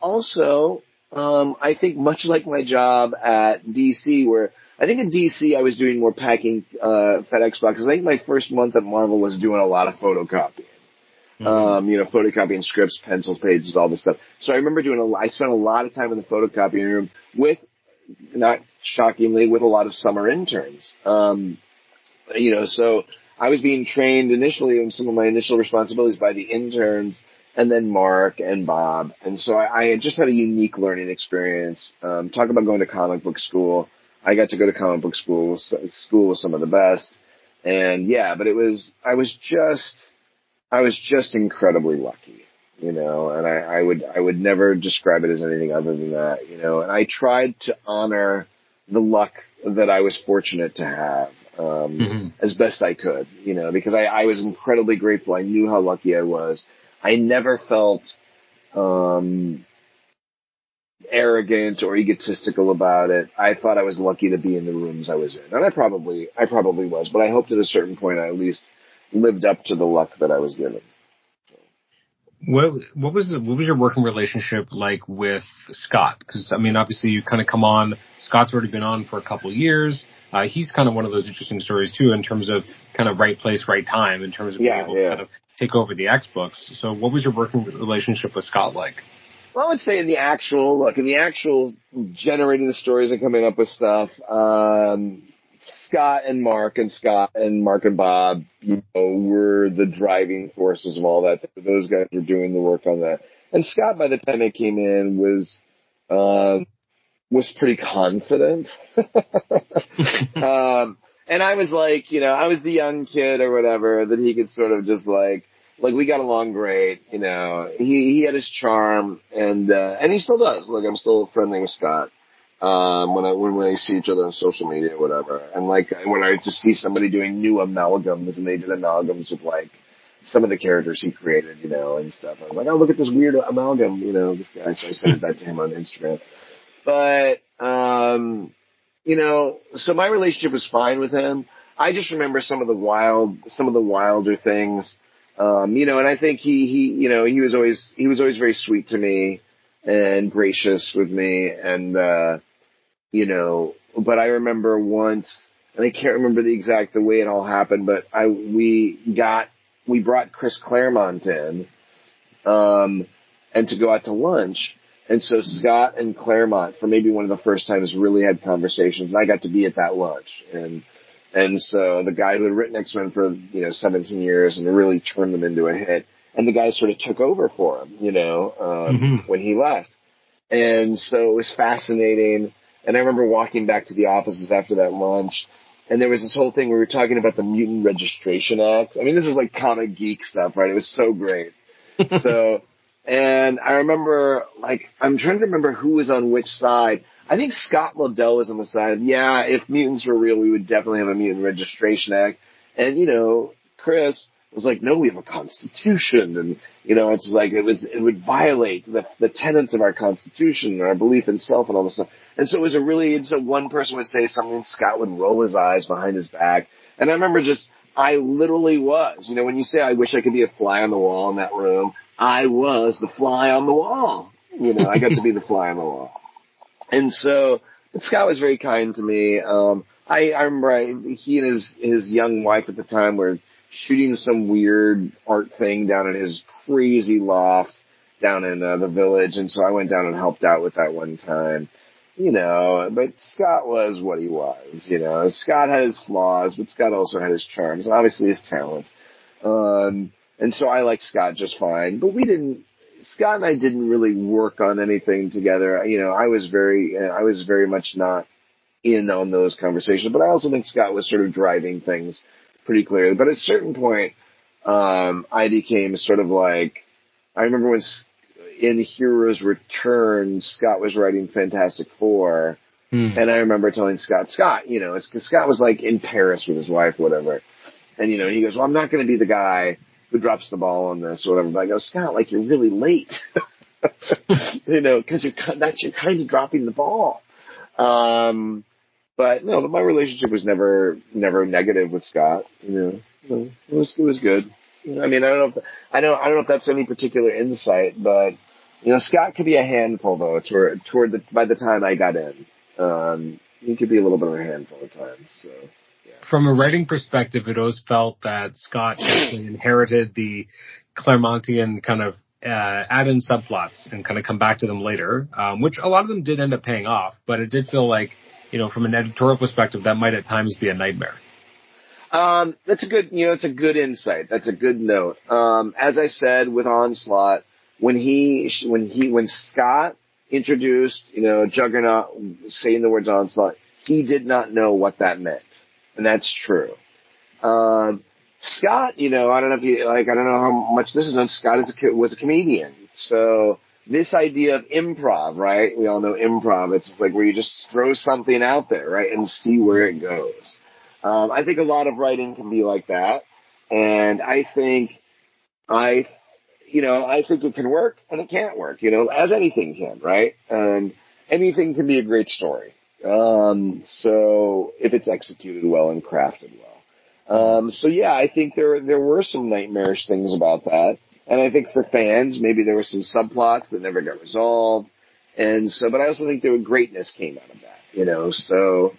also, I think much like my job at DC, where I think in DC I was doing more packing FedEx boxes. I think my first month at Marvel was doing a lot of photocopying. Mm-hmm. Photocopying scripts, pencils, pages, all this stuff. So I remember I spent a lot of time in the photocopying room with, not shockingly, with a lot of summer interns. So I was being trained initially in some of my initial responsibilities by the interns, and then Mark and Bob. And so I just had a unique learning experience. Talk about going to comic book school. I got to go to comic book school with some of the best. And yeah, but I was just incredibly lucky, and I would never describe it as anything other than that, and I tried to honor the luck that I was fortunate to have, as best I could, because I was incredibly grateful. I knew how lucky I was. I never felt, arrogant or egotistical about it. I thought I was lucky to be in the rooms I was in, and I probably was, but I hoped at a certain point I at least lived up to the luck that I was given. What was your working relationship like with Scott? Because, obviously you kind of come on, Scott's already been on for a couple of years. He's kind of one of those interesting stories too, in terms of kind of right place, right time, in terms of being able to kind of take over the X books. So what was your working relationship with Scott like? Well, I would say in the actual generating the stories and coming up with stuff, Scott and Mark and Bob, were the driving forces of all that. Those guys were doing the work on that. And Scott, by the time he came in, was pretty confident. And I was like, I was the young kid or whatever that he could sort of just like we got along great. He had his charm, and he still does. Look, I'm still friendly with Scott. When we see each other on social media or whatever. And when I just see somebody doing new amalgams, and they did amalgams with some of the characters he created, and stuff. I was like, oh, look at this weird amalgam, this guy. So I sent that to him on Instagram. But, so my relationship was fine with him. I just remember some of the wilder things. And I think he was always very sweet to me and gracious with me. And, but I remember once, and I can't remember the way it all happened, but we brought Chris Claremont in, and to go out to lunch. And so Scott and Claremont, for maybe one of the first times, really had conversations. And I got to be at that lunch. And so the guy who had written X-Men for, 17 years and really turned them into a hit. And the guy sort of took over for him, when he left. And so it was fascinating. And I remember walking back to the offices after that lunch. And there was this whole thing where we were talking about the Mutant Registration Act. I mean, this is like comic geek stuff, right? It was so great. And I remember, I'm trying to remember who was on which side. I think Scott Lobdell was on the side of, if mutants were real, we would definitely have a Mutant Registration Act. And, Chris was like, no, we have a constitution. And, it's like it would violate the tenets of our constitution and our belief in self and all this stuff. And so so one person would say something, Scott would roll his eyes behind his back. And I remember I literally was, when you say I wish I could be a fly on the wall in that room, I was the fly on the wall. I got to be the fly on the wall. And so Scott was very kind to me. I remember he and his young wife at the time were shooting some weird art thing down in his crazy loft down in the Village. And so I went down and helped out with that one time. But Scott was what he was, Scott had his flaws, but Scott also had his charms and obviously his talent. And so I liked Scott just fine, but Scott and I didn't really work on anything together. I was very much not in on those conversations, but I also think Scott was sort of driving things pretty clearly. But at a certain point, I became sort of like, I remember when in Heroes Return, Scott was writing Fantastic Four, and I remember telling Scott, it's because Scott was like in Paris with his wife, whatever. And, he goes, well, I'm not going to be the guy who drops the ball on this or whatever. But I go, Scott, you're really late, because you're kind of dropping the ball. But no, my relationship was never negative with Scott. It was good. I mean, I don't know if that's any particular insight, but Scott could be a handful though. By the time I got in, he could be a little bit of a handful at times. So. From a writing perspective, it always felt that Scott actually inherited the Claremontian kind of add-in subplots and kind of come back to them later, which a lot of them did end up paying off. But it did feel like, from an editorial perspective, that might at times be a nightmare. That's a good, it's a good insight. That's a good note. As I said with Onslaught, when Scott introduced, Juggernaut saying the words Onslaught, he did not know what that meant. And that's true. Scott, I don't know if you, I don't know how much this is known. Scott was a comedian. So this idea of improv, right? We all know improv. It's like where you just throw something out there, right? And see where it goes. I think a lot of writing can be like that. And I think it can work and it can't work, as anything can, right? And anything can be a great story. So if it's executed well and crafted well. I think there were some nightmarish things about that. And I think for fans, maybe there were some subplots that never got resolved. And so, but I also think greatness came out of that, so,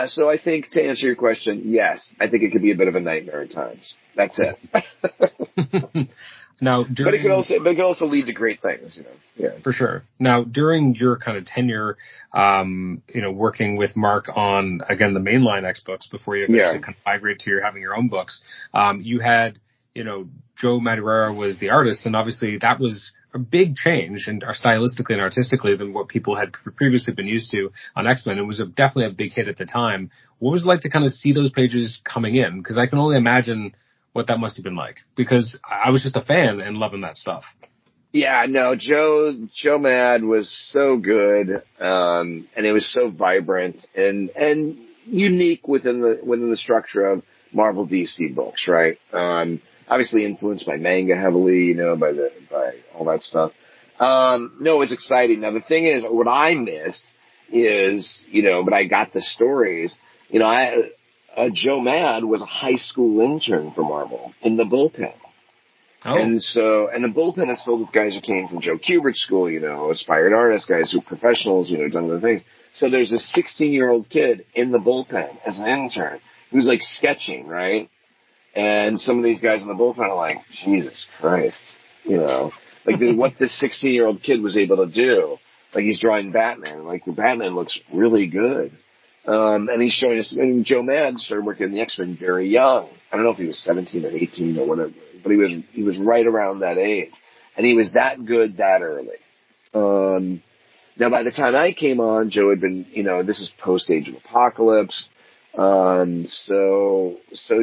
so I think to answer your question, yes, I think it could be a bit of a nightmare at times. That's it. Now, but it could also lead to great things, Yeah, for sure. Now, during your kind of tenure, working with Mark on again the mainline X books before you eventually kind of migrate to having your own books, you had Joe Madureira was the artist, and obviously that was a big change and stylistically and artistically than what people had previously been used to on X-Men. It was definitely a big hit at the time. What was it like to kind of see those pages coming in? Because I can only imagine what that must have been like, because I was just a fan and loving that stuff. Yeah, no, Joe Mad was so good, and it was so vibrant and unique within the structure of Marvel DC books, right? Obviously influenced by manga heavily, by all that stuff. No, it was exciting. Now the thing is, what I missed is, but I got the stories. Joe Mad was a high school intern for Marvel in the bullpen. Oh. And the bullpen is filled with guys who came from Joe Kubert's school, aspired artists, guys who are professionals, done other things. So there's a 16-year-old kid in the bullpen as an intern who's like sketching, right? And some of these guys in the bullpen are like, Jesus Christ, like what this 16-year-old kid was able to do. Like he's drawing Batman, like the Batman looks really good. And he's showing us, and Joe Mad started working in the X-Men very young. I don't know if he was 17 or 18 or whatever, but he was right around that age. And he was that good that early. Now by the time I came on, Joe had been, this is post-Age of Apocalypse. So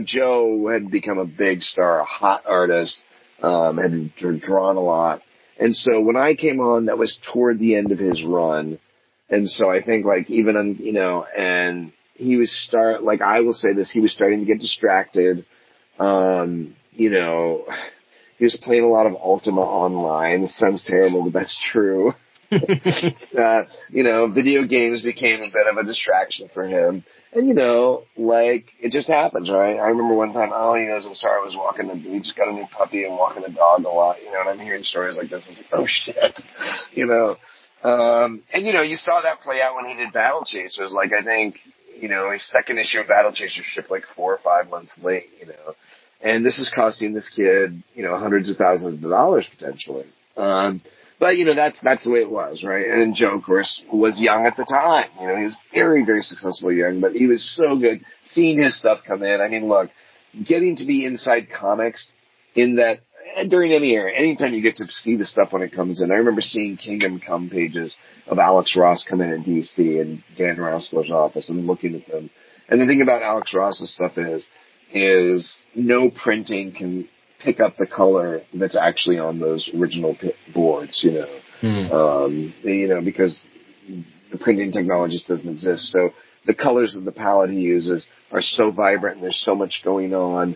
Joe had become a big star, a hot artist, had drawn a lot. And so when I came on, that was toward the end of his run. And so I think like even on, and he was I will say this, he was starting to get distracted. He was playing a lot of Ultima Online. This sounds terrible, but that's true. Video games became a bit of a distraction for him. And, it just happens, right? I remember one time, I'm sorry, I was we just got a new puppy and walking the dog a lot, and I'm hearing stories like this. It's like, oh shit, and, you saw that play out when he did Battle Chasers. Like, I think, his second issue of Battle Chasers shipped like 4 or 5 months late, and this is costing this kid, hundreds of thousands of dollars potentially. But, that's the way it was, right? And Joe, of course, was young at the time. He was very, very successful young, but he was so good. Seeing his stuff come in. I mean, look, getting to be inside comics in that, during any era, anytime you get to see the stuff when it comes in. I remember seeing Kingdom Come pages of Alex Ross come in at DC and Dan Roscoe's office and looking at them. And the thing about Alex Ross's stuff is no printing can pick up the color that's actually on those original boards, because the printing technology just doesn't exist. So the colors of the palette he uses are so vibrant and there's so much going on.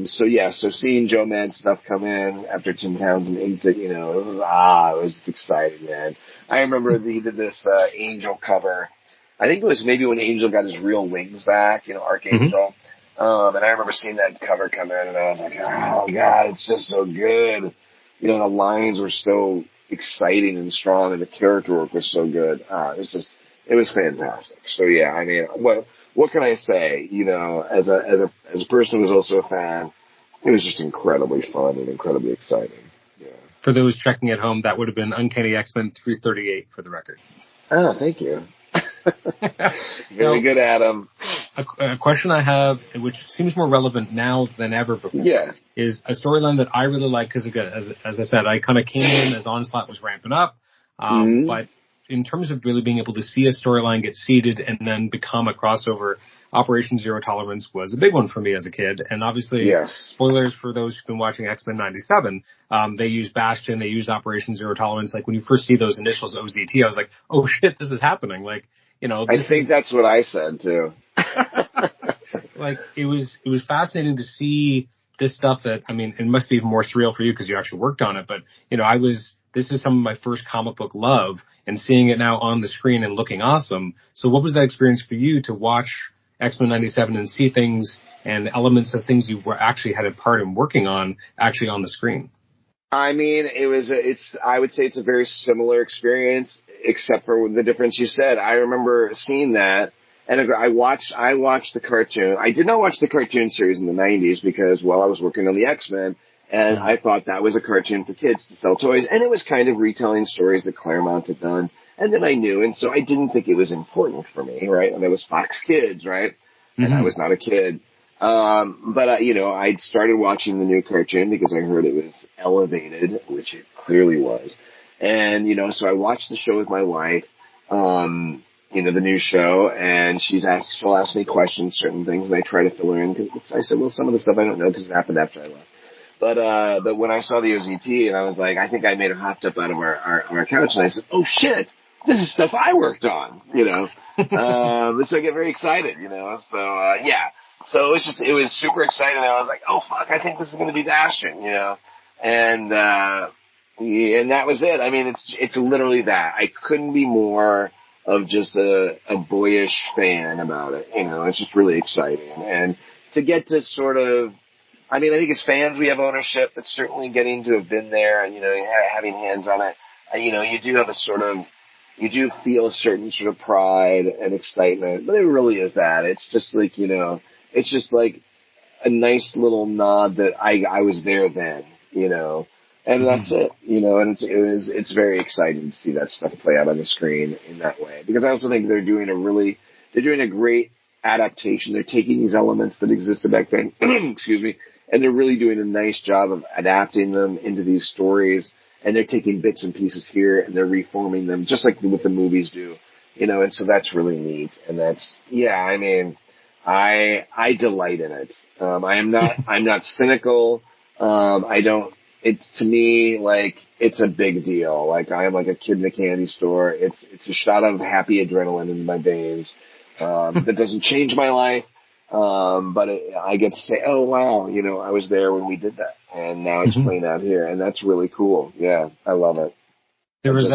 So seeing Joe Mad's stuff come in after Tim Townsend inked it, it was exciting, man. I remember he did this, Angel cover. I think it was maybe when Angel got his real wings back, Archangel. Mm-hmm. And I remember seeing that cover come in, and I was like, oh, God, it's just so good. The lines were so exciting and strong, and the character work was so good. It was fantastic. So, yeah, I mean, what can I say? As a person who's also a fan, it was just incredibly fun and incredibly exciting. Yeah. For those checking at home, that would have been Uncanny X-Men 338 for the record. Oh, thank you. Very good, Adam. A question I have, which seems more relevant now than ever before, is a storyline that I really like because, again, as I said, I kind of came in as Onslaught was ramping up, but in terms of really being able to see a storyline get seeded and then become a crossover, Operation Zero Tolerance was a big one for me as a kid. And obviously, spoilers for those who've been watching X-Men 97, they use Bastion, they use Operation Zero Tolerance. Like when you first see those initials OZT, I was like, oh shit, this is happening. Like, I think that's what I said too. Like it was fascinating to see this stuff that, I mean, it must be even more surreal for you because you actually worked on it. But, this is some of my first comic book love, and seeing it now on the screen and looking awesome. So what was that experience for you to watch X-Men 97 and see things and elements of things you were actually had a part in working on actually on the screen? I mean, I would say it's a very similar experience, except for the difference you said. I remember seeing that, and I watched the cartoon. I did not watch the cartoon series in the 90s because, I was working on the X-Men, and I thought that was a cartoon for kids to sell toys, and it was kind of retelling stories that Claremont had done, and then I knew, and so I didn't think it was important for me, right? And it was Fox Kids, right? And I was not a kid. But I'd started watching the new cartoon because I heard it was elevated, which it clearly was. And, so I watched the show with my wife, the new show, and she'll ask me questions, certain things, and I try to fill her in because I said, some of the stuff I don't know because it happened after I left. But when I saw the OZT, and I was like, I think I made a hot tub out of our couch, and I said, oh shit, this is stuff I worked on, so I get very excited, so, yeah. So it was super exciting. I was like, oh fuck, I think this is going to be Bastion, and that was it. I mean, it's literally that. I couldn't be more of just a boyish fan about it. You know, it's just really exciting. And to get to sort of, I mean, I think as fans we have ownership, but certainly getting to have been there and, you know, having hands on it, you know, you do have a sort of, you do feel a certain sort of pride and excitement, but it really is that. It's just like, you know, it's just like a nice little nod that I was there then, you know, and that's it, you know, and it's very exciting to see that stuff play out on the screen in that way, because I also think they're doing a great adaptation. They're taking these elements that existed back then, excuse me, and they're really doing a nice job of adapting them into these stories, and they're taking bits and pieces here and they're reforming them just like what the movies do, you know, and so that's really neat. And that's, yeah, I mean, I delight in it. I'm not cynical. It's to me, like, it's a big deal. Like, I am like a kid in a candy store. It's a shot of happy adrenaline in my veins. That doesn't change my life. But I get to say, oh wow, you know, I was there when we did that, and now it's playing out here, and that's really cool. Yeah, I love it. There was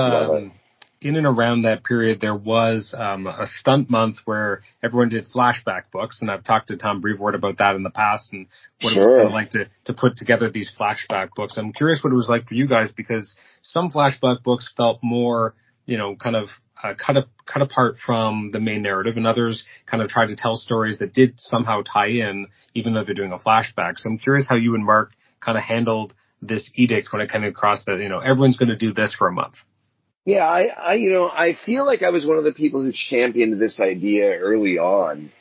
in and around that period, there was a stunt month where everyone did flashback books, and I've talked to Tom Brevoort about that in the past, and what it was kind of like to put together these flashback books. I'm curious what it was like for you guys, because some flashback books felt more, you know, kind of cut apart from the main narrative, and others kind of tried to tell stories that did somehow tie in, even though they're doing a flashback. So I'm curious how you and Mark kind of handled this edict when it kind of crossed that, you know, everyone's going to do this for a month. Yeah, I feel like I was one of the people who championed this idea early on,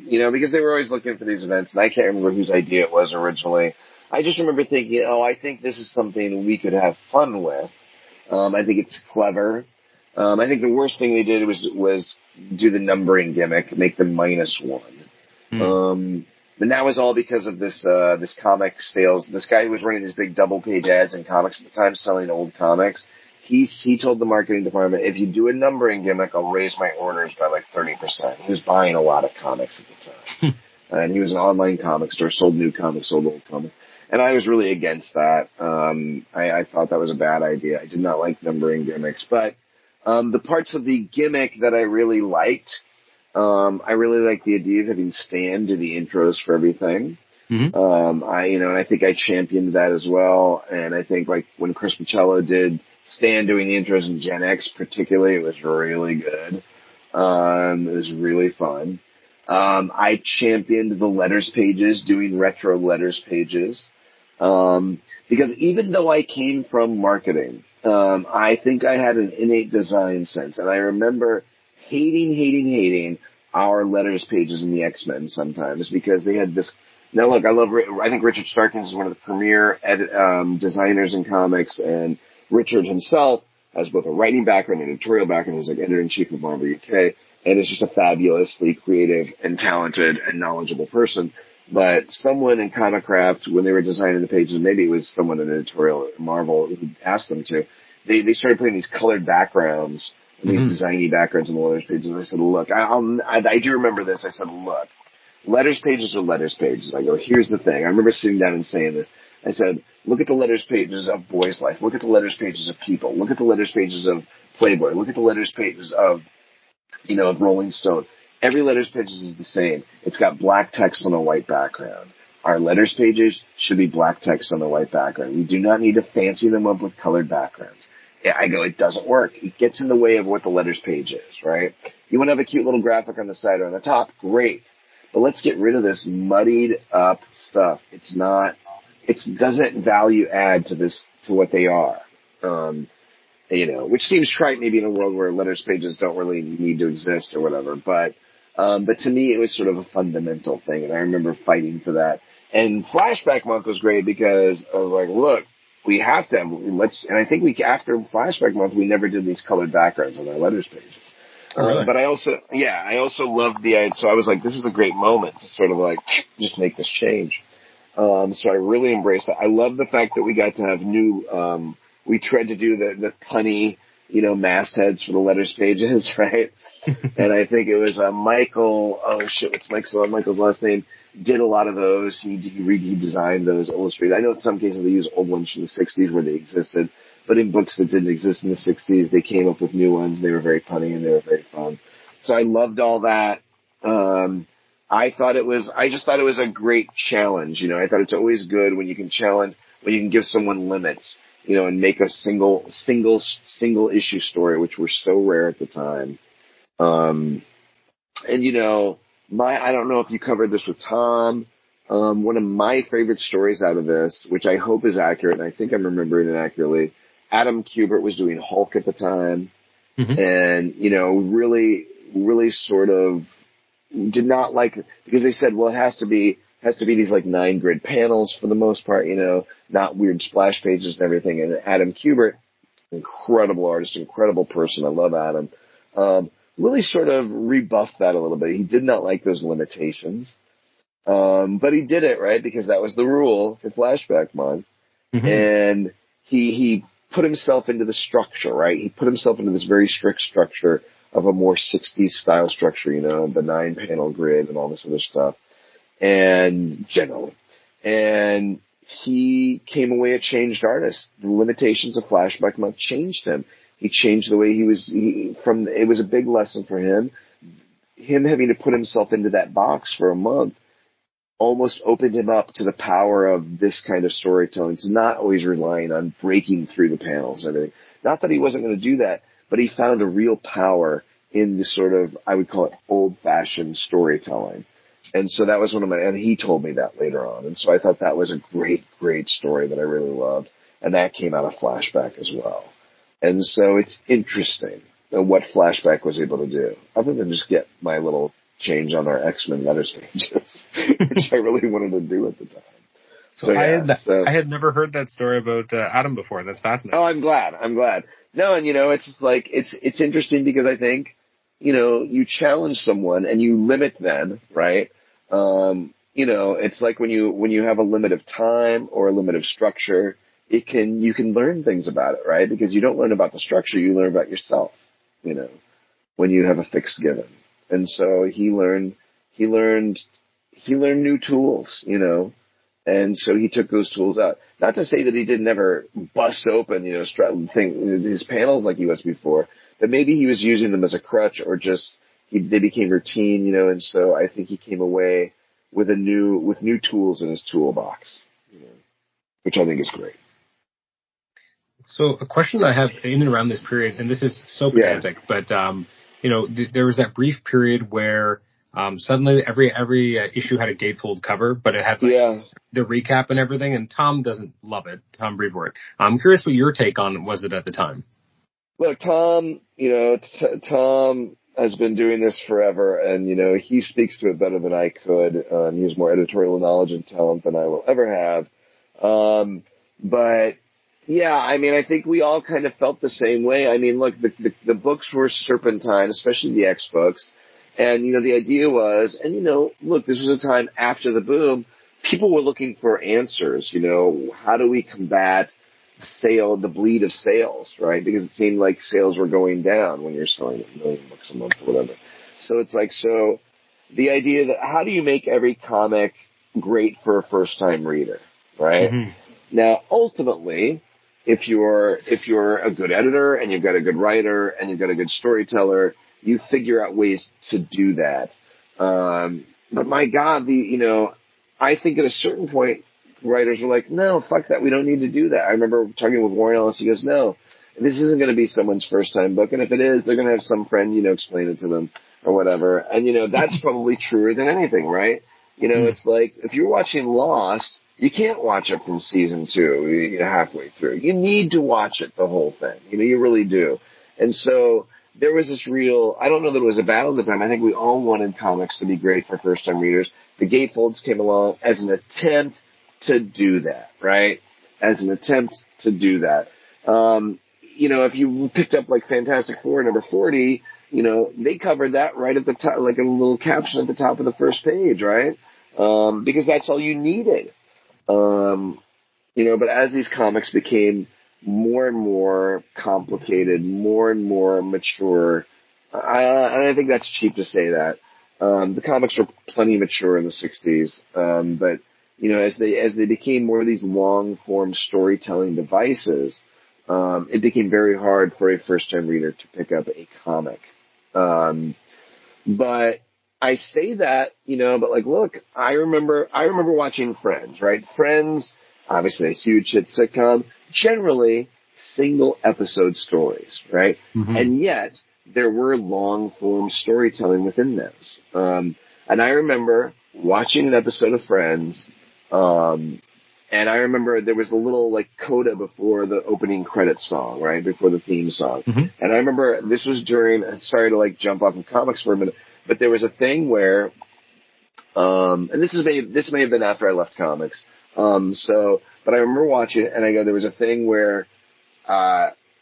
you know, because they were always looking for these events, and I can't remember whose idea it was originally. I just remember thinking, oh, I think this is something we could have fun with. I think it's clever. I think the worst thing they did was do the numbering gimmick, make them -1. And that was all because of this comic sales. This guy who was running these big double page ads in comics at the time, selling old comics. He told the marketing department, if you do a numbering gimmick, I'll raise my orders by like 30%. He was buying a lot of comics at the time. And he was an online comic store, sold new comics, sold old comics. And I was really against that. I thought that was a bad idea. I did not like numbering gimmicks. But the parts of the gimmick that I really liked, I really liked the idea of having Stan do the intros for everything. And I think I championed that as well. And I think like when Chris Michello did Stan doing the intros in Gen X particularly, it was really good. It was really fun. I championed the letters pages, doing retro letters pages. Because even though I came from marketing, I think I had an innate design sense. And I remember hating our letters pages in the X-Men sometimes, because they had this. Now look, I think Richard Starkins is one of the premier designers in comics, and Richard himself has both a writing background and an editorial background. He's like editor-in-chief of Marvel UK, and is just a fabulously creative and talented and knowledgeable person. But someone in Comic Craft, when they were designing the pages, maybe it was someone in editorial at Marvel who asked them to, they started putting these colored backgrounds, these designy backgrounds on the letters pages. And I said, look, I do remember this. I said, look, letters pages are letters pages. I go, here's the thing. I remember sitting down and saying this. I said, look at the letters pages of Boy's Life. Look at the letters pages of People. Look at the letters pages of Playboy. Look at the letters pages of, of Rolling Stone. Every letters page is the same. It's got black text on a white background. Our letters pages should be black text on a white background. We do not need to fancy them up with colored backgrounds. I go, it doesn't work. It gets in the way of what the letters page is, right? You want to have a cute little graphic on the side or on the top? Great. But let's get rid of this muddied up stuff. It doesn't value add to what they are. Which seems trite maybe in a world where letters pages don't really need to exist or whatever. But to me, it was sort of a fundamental thing. And I remember fighting for that. And Flashback Month was great because I was like, look, we have to and I think after Flashback Month, we never did these colored backgrounds on our letters pages. Oh, really? But I also loved the idea. So I was like, this is a great moment to sort of like just make this change. So I really embraced that. I love the fact that we got to have new, we tried to do the punny, mastheads for the letters pages, right? And I think it was Michael, what's Michael's last name, did a lot of those. He designed those illustrated. I know in some cases they use old ones from the 60s where they existed, but in books that didn't exist in the 60s, they came up with new ones. They were very funny and they were very fun. So I loved all that. I just thought it was a great challenge. I thought it's always good when you can challenge, when you can give someone limits, and make a single issue story, which were so rare at the time. I don't know if you covered this with Tom. One of my favorite stories out of this, which I hope is accurate, and I think I'm remembering it accurately, Adam Kubert was doing Hulk at the time, and, really, really sort of did not like it because they said, well, it has to be these like 9 grid panels for the most part, not weird splash pages and everything. And Adam Kubert, incredible artist, incredible person. I love Adam. Really sort of rebuffed that a little bit. He did not like those limitations. But he did it, right? Because that was the rule for Flashback Month. And he put himself into the structure, right? He put himself into this very strict structure of a more 60s style structure, the 9-panel grid and all this other stuff. And generally. And he came away a changed artist. The limitations of Flashback Month changed him. He changed the way it was a big lesson for him. Him having to put himself into that box for a month almost opened him up to the power of this kind of storytelling, to not always relying on breaking through the panels and everything. Not that he wasn't going to do that, but he found a real power in the sort of, I would call it old-fashioned storytelling. And so that was and he told me that later on. And so I thought that was a great, great story that I really loved. And that came out of Flashback as well. And so it's interesting what Flashback was able to do, other than just get my little change on our X-Men letters pages, which I really wanted to do at the time. So I had never heard that story about Adam before. That's fascinating. Oh, I'm glad. No, and it's just like, it's interesting because I think, you challenge someone and you limit them, right? It's like when you have a limit of time or a limit of structure, you can learn things about it, right? Because you don't learn about the structure, you learn about yourself, when you have a fixed given. And so he learned new tools, and so he took those tools out. Not to say that he didn't ever bust open, his panels like he was before, but maybe he was using them as a crutch or just they became routine, and so I think he came away with new tools in his toolbox, which I think is great. So a question I have in and around this period, and this is so pedantic, but there was that brief period where suddenly every issue had a gatefold cover, but it had the recap and everything, and Tom doesn't love it. Tom Brevoort. I'm curious what your take on was it at the time. Look, Tom, Tom has been doing this forever, and, he speaks to it better than I could. He has more editorial knowledge and talent than I will ever have. But, yeah, I think we all kind of felt the same way. Look, the books were serpentine, especially the X books. And, the idea was, look, this was a time after the boom. People were looking for answers, how do we combat the bleed of sales, right? Because it seemed like sales were going down when you're selling 1 million books a month or whatever. So it's like, the idea that how do you make every comic great for a first-time reader, right? Now, ultimately, if you're a good editor and you've got a good writer and you've got a good storyteller, you figure out ways to do that. But my God, I think at a certain point, writers were like, no, fuck that. We don't need to do that. I remember talking with Warren Ellis. He goes, no, this isn't going to be someone's first time book. And if it is, they're going to have some friend, explain it to them or whatever. And, that's probably truer than anything, right? It's like if you're watching Lost, you can't watch it from season 2 halfway through. You need to watch it, the whole thing. You really do. And so there was this I don't know that it was a battle at the time. I think we all wanted comics to be great for first-time readers. The gatefolds came along as an attempt to do that, right? As an attempt to do that. If you picked up like Fantastic Four number 40, they covered that right at the top, like a little caption at the top of the first page, right? Because that's all you needed. But as these comics became more and more complicated, more and more mature, I think that's cheap to say that. The comics were plenty mature in the 60s, but as they became more of these long form storytelling devices, it became very hard for a first-time reader to pick up a comic. But I say that, but like, look, I remember watching Friends, right? Friends, obviously a huge hit sitcom, generally single episode stories, right? Mm-hmm. And yet there were long form storytelling within those. And I remember watching an episode of Friends, and I remember there was the little like coda before the opening credits song, right? Before the theme song. Mm-hmm. And I remember this was sorry to like jump off of comics for a minute, but there was a thing where, and this may have been after I left comics. But I remember watching it and there was a thing where,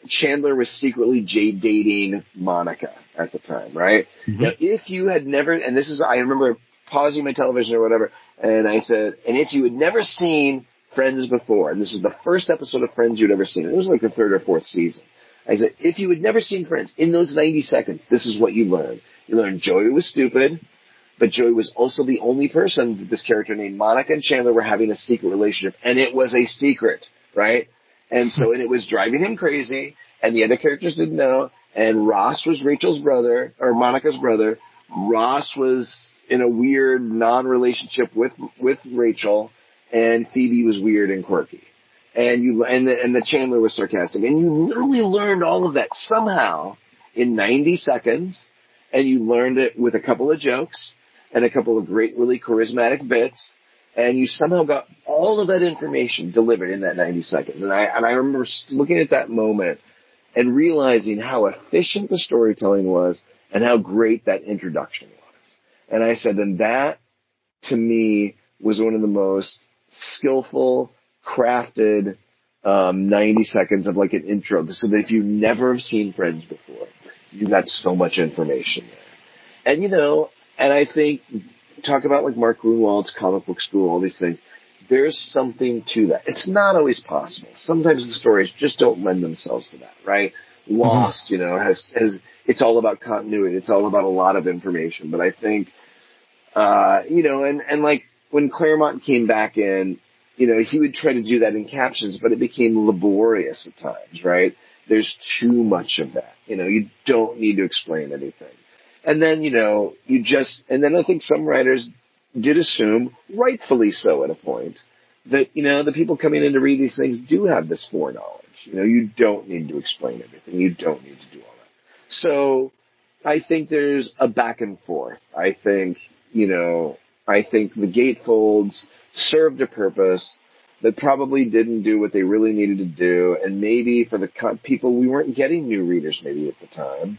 Chandler was secretly dating Monica at the time, right? Mm-hmm. Now, if you had never, and I remember pausing my television or whatever, and I said, and if you had never seen Friends before, and this is the first episode of Friends you'd ever seen, it was like the third or fourth season. I said, if you had never seen Friends, in those 90 seconds, this is what you learned. You learned Joey was stupid, but Joey was also the only person that this character named Monica and Chandler were having a secret relationship, and it was a secret, right? And so, and it was driving him crazy, and the other characters didn't know, and Ross was Rachel's brother, or Monica's brother. Ross was in a weird non-relationship with Rachel, and Phoebe was weird and quirky. And the Chandler was sarcastic. And you literally learned all of that somehow in 90 seconds, and you learned it with a couple of jokes and a couple of great, really charismatic bits. And you somehow got all of that information delivered in that 90 seconds. And I remember looking at that moment and realizing how efficient the storytelling was and how great that introduction was. And I said, and that, to me, was one of the most skillful, crafted 90 seconds of like an intro. So that if you never have seen Friends before, you got so much information there. And, and I think, talk about like Mark Grunwald's comic book school, all these things. There's something to that. It's not always possible. Sometimes the stories just don't lend themselves to that, right? Lost, has it's all about continuity. It's all about a lot of information. But I think, and like when Claremont came back in, he would try to do that in captions, but it became laborious at times, right? There's too much of that. You don't need to explain anything. And then, and then I think some writers did assume, rightfully so at a point, that, the people coming in to read these things do have this foreknowledge. You don't need to explain everything. You don't need to do all that. So I think there's a back and forth. I think the gatefolds served a purpose that probably didn't do what they really needed to do. And maybe for the people, we weren't getting new readers maybe at the time.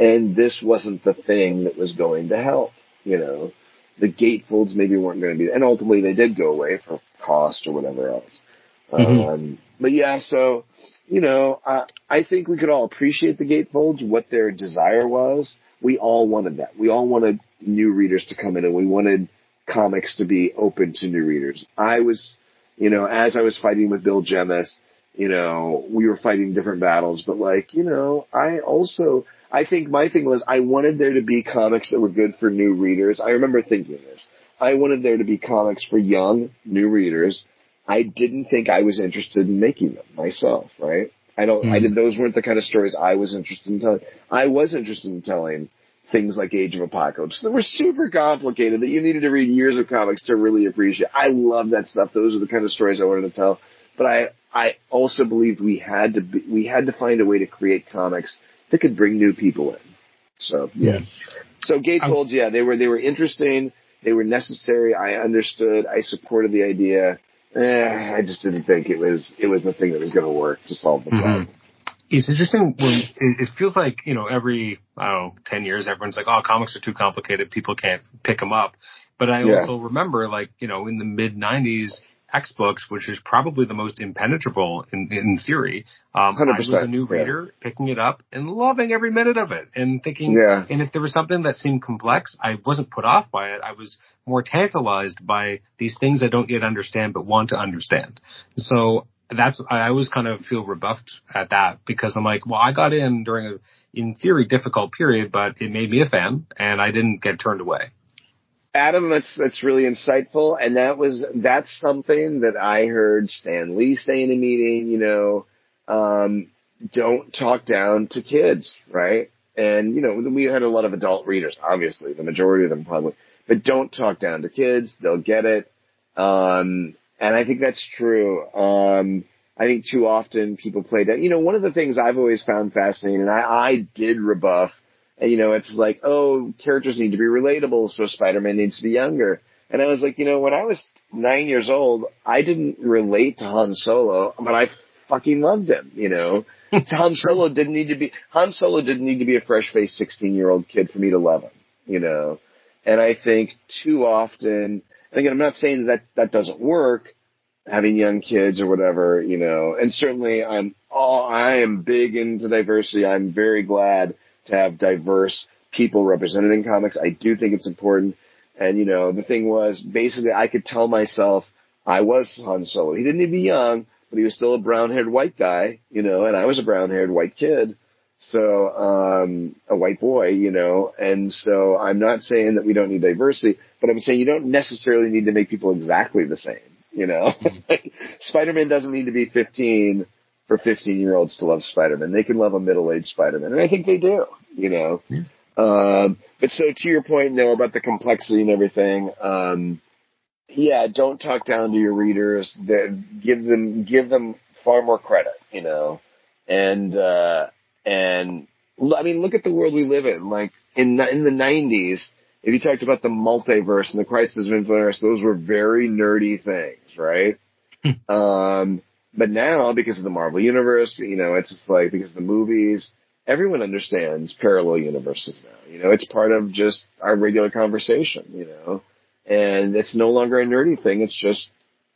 And this wasn't the thing that was going to help, The gatefolds maybe weren't going to be, and ultimately they did go away for cost or whatever else. Mm-hmm. But yeah, so, I think we could all appreciate the gatefolds, what their desire was. We all wanted that. We all wanted new readers to come in, and we wanted comics to be open to new readers. I was, as I was fighting with Bill Jemas, we were fighting different battles, but like, I think my thing was I wanted there to be comics that were good for new readers. I remember thinking this. I wanted there to be comics for young, new readers. I didn't think I was interested in making them myself, right? Those weren't the kind of stories I was interested in telling. I was interested in telling things like Age of Apocalypse that were super complicated that you needed to read years of comics to really appreciate. I love that stuff. Those are the kind of stories I wanted to tell. But I also believed we had to find a way to create comics that could bring new people in. So, yeah. So gatefolds, they were interesting. They were necessary. I understood. I supported the idea. I just didn't think it was the thing that was going to work to solve the problem. It's interesting when it feels like, every, 10 years, everyone's like, oh, comics are too complicated. People can't pick them up. But I also remember, like, in the mid-90s, X-Books, which is probably the most impenetrable in theory. 100%, I was a new reader, picking it up and loving every minute of it and thinking, and if there was something that seemed complex, I wasn't put off by it. I was more tantalized by these things I don't yet understand but want to understand. So I always kind of feel rebuffed at that because I'm like, well, I got in during a, in theory, difficult period, but it made me a fan and I didn't get turned away. Adam, that's really insightful, and that's something that I heard Stan Lee say in a meeting. don't talk down to kids, right? And, we had a lot of adult readers, obviously, the majority of them probably, but don't talk down to kids. They'll get it. And I think that's true. I think too often people play down. One of the things I've always found fascinating, and I did rebuff, and, it's like, oh, characters need to be relatable, so Spider-Man needs to be younger. And I was like, when I was 9 years old, I didn't relate to Han Solo, but I fucking loved him, Han Solo didn't need to be a fresh-faced 16-year-old kid for me to love him, And I think too often, and again, I'm not saying that doesn't work, having young kids or whatever, and certainly I am big into diversity. I'm very glad to have diverse people represented in comics. I do think it's important. And, the thing was, basically, I could tell myself I was Han Solo. He didn't need to be young, but he was still a brown-haired white guy, and I was a brown-haired white kid. So, a white boy, and so I'm not saying that we don't need diversity, but I'm saying you don't necessarily need to make people exactly the same, Spider-Man doesn't need to be 15 for 15-year-olds to love Spider-Man. They can love a middle-aged Spider-Man, and I think they do, Yeah. But so to your point, Noah, about the complexity and everything, don't talk down to your readers. Give them far more credit, and I mean, look at the world we live in. Like in the 90s, if you talked about the multiverse and the crisis of infinite earths, those were very nerdy things, right? But now, because of the Marvel Universe, it's just like, because of the movies, everyone understands parallel universes now. It's part of just our regular conversation, and it's no longer a nerdy thing. It's just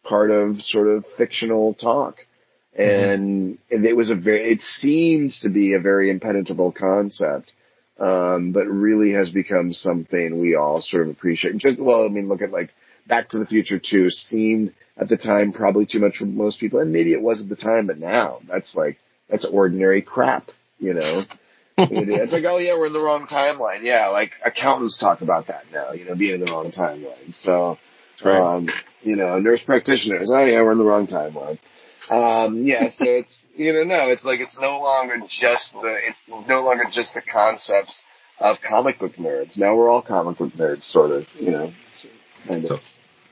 part of sort of fictional talk. And it seems to be a very impenetrable concept, but really has become something we all sort of appreciate. Look at like Back to the Future 2 seemed at the time probably too much for most people, and maybe it was at the time, but now that's ordinary crap, It's like, oh yeah, we're in the wrong timeline. Yeah, like accountants talk about that now, being in the wrong timeline. So, right. Nurse practitioners, oh yeah, we're in the wrong timeline. So it's, it's no longer just the concepts of comic book nerds. Now we're all comic book nerds, sort of, kind of. So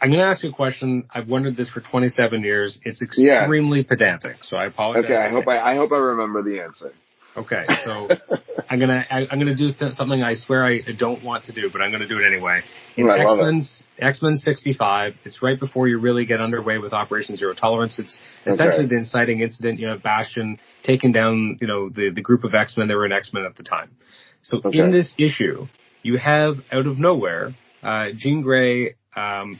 I'm going to ask you a question. I've wondered this for 27 years. It's extremely pedantic, so I apologize. Okay, I hope I remember the answer. Okay, so I'm gonna do something I swear I don't want to do, but I'm gonna do it anyway. In X-Men 65, it's right before you really get underway with Operation Zero Tolerance. It's essentially the inciting incident. You have Bastion taking down, the group of X-Men that were in X-Men at the time. So in this issue, you have out of nowhere, Jean Grey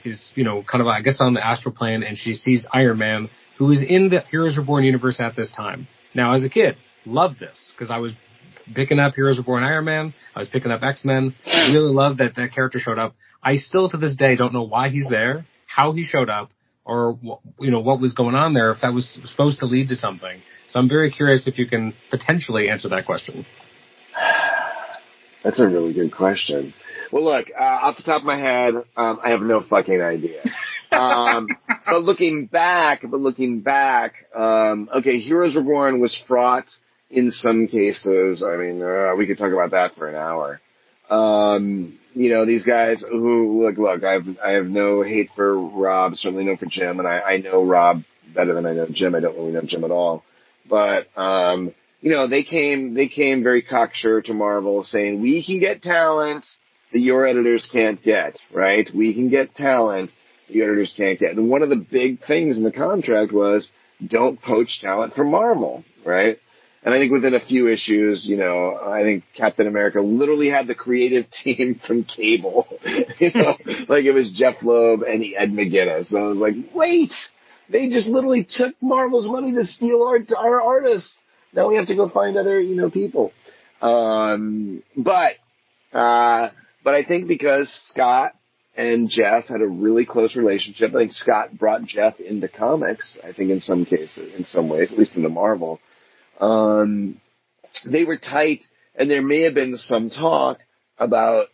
is kind of I guess on the astral plane, and she sees Iron Man, who is in the Heroes Reborn universe at this time. Now, as a kid, loved this because I was picking up Heroes Reborn Iron Man. I was picking up X-Men. I really loved that character showed up. I still to this day don't know why he's there, how he showed up, or what was going on there, if that was supposed to lead to something. So I'm very curious if you can potentially answer that question. That's a really good question. Well, look, off the top of my head, I have no fucking idea. But looking back, Heroes Reborn was fraught in some cases. I mean, we could talk about that for an hour. These guys who, look, I have no hate for Rob, certainly no for Jim, and I know Rob better than I know Jim. I don't really know Jim at all. But, they came very cocksure to Marvel saying, we can get talent that your editors can't get, right? We can get talent that your editors can't get. And one of the big things in the contract was, don't poach talent from Marvel, right? And I think within a few issues, I think Captain America literally had the creative team from Cable. Like it was Jeff Loeb and Ed McGuinness. So I was like, wait, they just literally took Marvel's money to steal our artists. Now we have to go find other, people. But I think because Scott and Jeff had a really close relationship, I think Scott brought Jeff into comics, I think in some cases, in some ways, at least in the Marvel. They were tight, and there may have been some talk about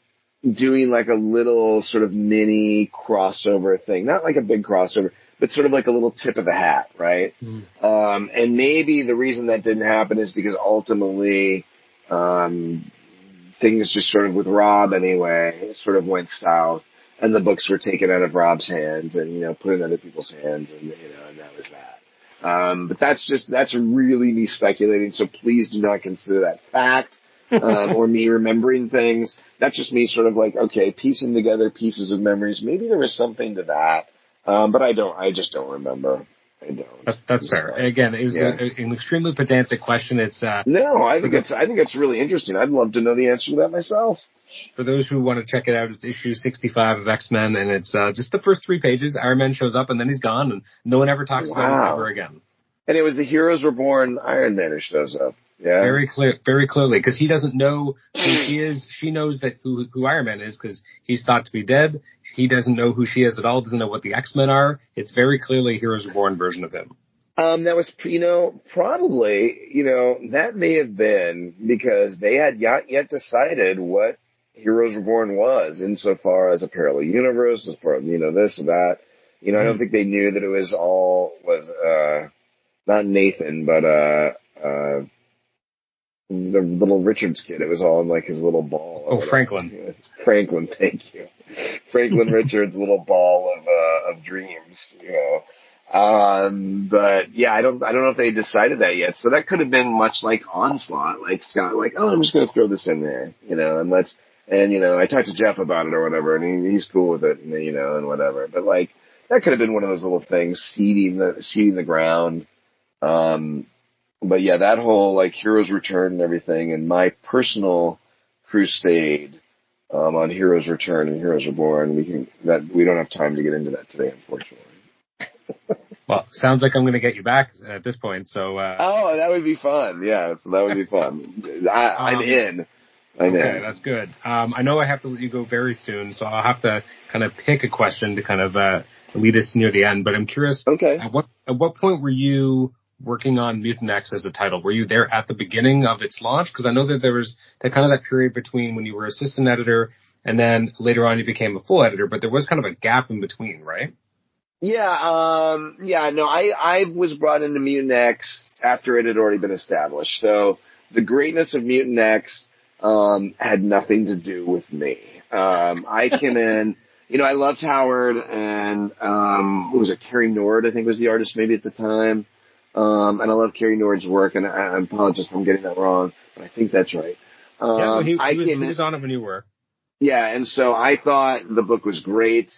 doing like a little sort of mini crossover thing. Not like a big crossover, but sort of like a little tip of the hat, right? And maybe the reason that didn't happen is because ultimately, things just sort of with Rob anyway, sort of went south, and the books were taken out of Rob's hands and, you know, put in other people's hands, and, you know, and that was that. But that's really me speculating, so please do not consider that fact, or me remembering things. That's just me sort of like, okay, piecing together pieces of memories. Maybe there was something to that, but I just don't remember. I don't. That's fair. Again, it was an extremely pedantic question. It's no, I think it's really interesting. I'd love to know the answer to that myself. For those who want to check it out, it's issue 65 of X-Men, and it's just the first 3 pages. Iron Man shows up, and then he's gone, and no one ever talks about him ever again. And it was the Heroes Reborn Iron Man who shows up. Yeah, very clearly, because he doesn't know who she is. She knows that who Iron Man is because he's thought to be dead. He doesn't know who she is at all. Doesn't know what the X-Men are. It's very clearly a Heroes Reborn version of him. That was, you know, probably, you know, that may have been because they had not yet decided what Heroes Reborn was insofar as a parallel universe, as far as, you know, this or that. You know, I don't think they knew that it was not Nathan, but the little Richards kid. It was all in like his little ball. Oh, Franklin. Franklin, thank you. Franklin Richards' little ball of dreams, you know. But yeah, I don't know if they decided that yet. So that could have been much like Onslaught, like Scott, like, oh, I'm just going to throw this in there, you know, and you know, I talked to Jeff about it or whatever, and he's cool with it, and, you know, and whatever. But like, that could have been one of those little things, seeding the ground. But yeah, that whole like Heroes Return and everything, and my personal crusade on Heroes Return and Heroes Reborn, we don't have time to get into that today, unfortunately. Well, sounds like I'm going to get you back at this point. So. Oh, that would be fun. Yeah, so that would be fun. I'm in. Okay, that's good. I know I have to let you go very soon, so I'll have to kind of pick a question to kind of lead us near the end. But I'm curious. Okay. At what point were you working on Mutant X as a title? Were you there at the beginning of its launch? Because I know that there was that period between when you were assistant editor and then later on you became a full editor, but there was kind of a gap in between, right? Yeah, no, I was brought into Mutant X after it had already been established. So the greatness of Mutant X had nothing to do with me. I came in, you know, I loved Howard and what was it, Kerry Nord, I think was the artist maybe at the time. And I love Kerry Nord's work, and I apologize if I'm getting that wrong, but I think that's right. He was on it when you were. Yeah, and so I thought the book was great.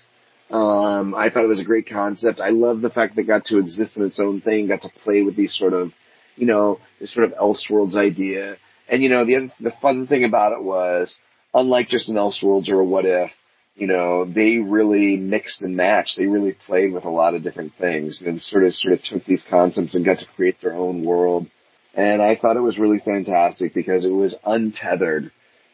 I thought it was a great concept. I love the fact that it got to exist in its own thing, got to play with these sort of, you know, this sort of Elseworlds idea. And, you know, the fun thing about it was, unlike just an Elseworlds or a What If, you know, they really mixed and matched. They really played with a lot of different things and sort of took these concepts and got to create their own world. And I thought it was really fantastic because it was untethered.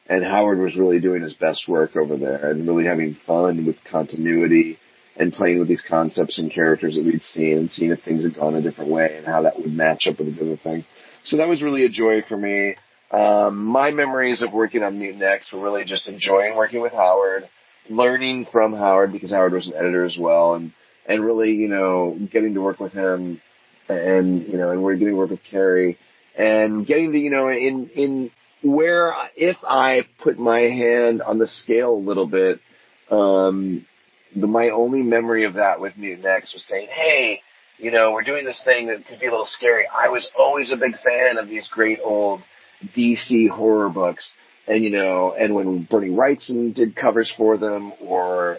And Howard was really doing his best work over there and really having fun with continuity and playing with these concepts and characters that we'd seen and seeing if things had gone a different way and how that would match up with this other thing. So that was really a joy for me. My memories of working on Mutant X were really just enjoying working with Howard, learning from Howard because Howard was an editor as well, and really, you know, getting to work with him and, you know, and we're getting to work with Kerry and getting to, you know, in where if I put my hand on the scale a little bit, my only memory of that with Mutant X was saying, hey, you know, we're doing this thing that could be a little scary. I was always a big fan of these great old DC horror books. And, you know, and when Bernie Wrightson did covers for them, or,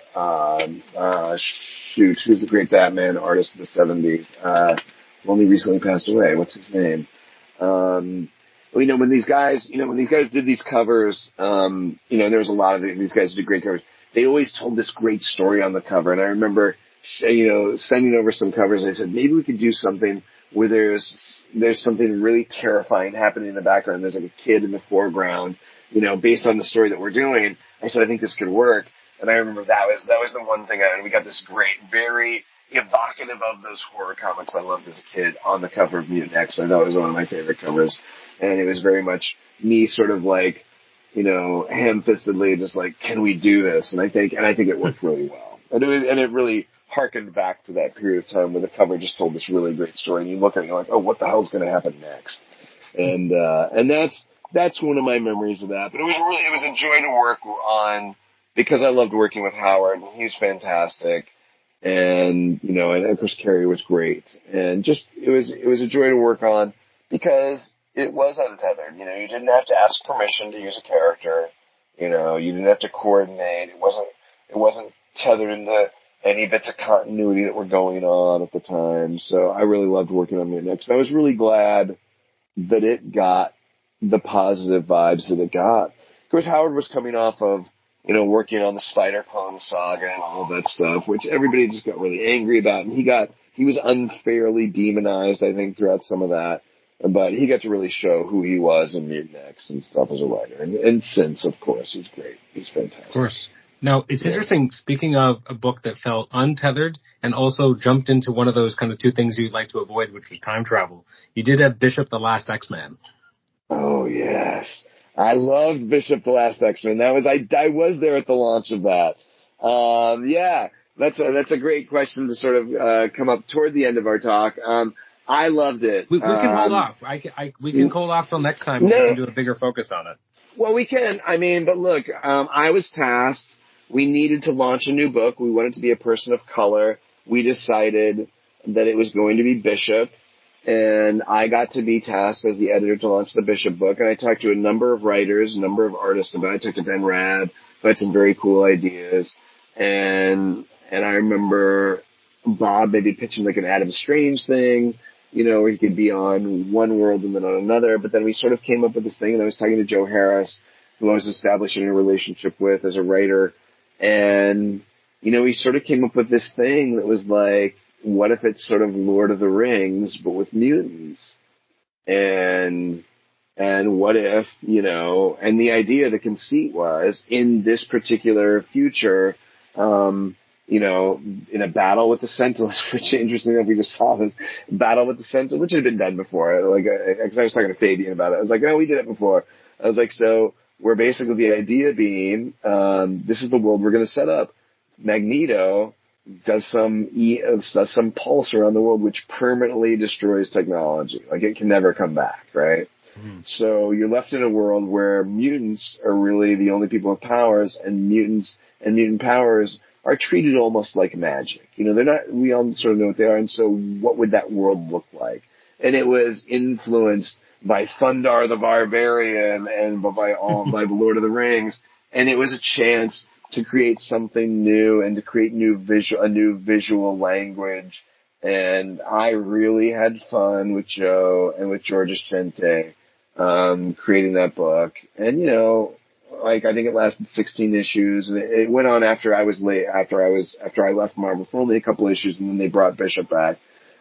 who's the great Batman artist of the 70s, who only recently passed away. What's his name? Well, you know, when these guys did these covers, you know, there was a lot of these guys who did great covers. They always told this great story on the cover. And I remember, you know, sending over some covers. I said, maybe we could do something where there's something really terrifying happening in the background. There's like a kid in the foreground. You know, based on the story that we're doing, I said, I think this could work. And I remember that was the one thing, and we got this great, very evocative of those horror comics I loved as a kid on the cover of Mutant X. I thought it was one of my favorite covers. And it was very much me sort of like, you know, ham-fistedly just like, can we do this? And I think it worked really well. And it really harkened back to that period of time where the cover just told this really great story, and you look at it and you're like, oh, what the hell's going to happen next? And that's one of my memories of that. But it was a joy to work on, because I loved working with Howard. He's fantastic. And, you know, and of course Carrie was great. And just, it was a joy to work on because it was untethered. You know, you didn't have to ask permission to use a character. You know, you didn't have to coordinate. It wasn't tethered into any bits of continuity that were going on at the time. So I really loved working on Mutant X. And I was really glad that it got the positive vibes that it got. Of course, Howard was coming off of, you know, working on the Spider-Clone saga and all that stuff, which everybody just got really angry about. And he was unfairly demonized, I think, throughout some of that. But he got to really show who he was in Mutant X and stuff as a writer. And since, of course, he's great. He's fantastic. Of course. Now, it's interesting, speaking of a book that felt untethered and also jumped into one of those kind of two things you'd like to avoid, which was time travel. You did have Bishop the Last X-Man. Oh, yes. I loved Bishop the Last X-Men. I was there at the launch of that. Yeah, that's a great question to sort of come up toward the end of our talk. I loved it. We can hold off. We can hold off till next time. We can do a bigger focus on it. Well, we can. I mean, but look, I was tasked. We needed to launch a new book. We wanted to be a person of color. We decided that it was going to be Bishop. And I got to be tasked as the editor to launch the Bishop book. And I talked to a number of writers, a number of artists about it. I talked to Ben Rad, who had some very cool ideas. And I remember Bob maybe pitching like an Adam Strange thing, you know, where he could be on one world and then on another. But then we sort of came up with this thing, and I was talking to Joe Harris, who I was establishing a relationship with as a writer. And, you know, we sort of came up with this thing that was like, what if it's sort of Lord of the Rings, but with mutants? And what if, you know, and the idea, the conceit was, in this particular future, you know, in a battle with the Sentinels, which, interestingly enough, we just saw this battle with the Sentinels, which had been done before. Like, cause I was talking to Fabian about it. I was like, oh, we did it before. I was like, so we're basically, the idea being, this is the world we're going to set up. Magneto does some pulse around the world which permanently destroys technology. Like, it can never come back, right? Mm-hmm. So you're left in a world where mutants are really the only people with powers, and mutants and mutant powers are treated almost like magic. You know, they're not, we all sort of know what they are, and so what would that world look like? And it was influenced by Thundar the Barbarian and by the Lord of the Rings, and it was a chance to create something new and to create a new visual language. And I really had fun with Joe and with Georges Chente, creating that book. And, you know, like, I think it lasted 16 issues, and it went on after I left Marvel for only a couple issues, and then they brought Bishop back.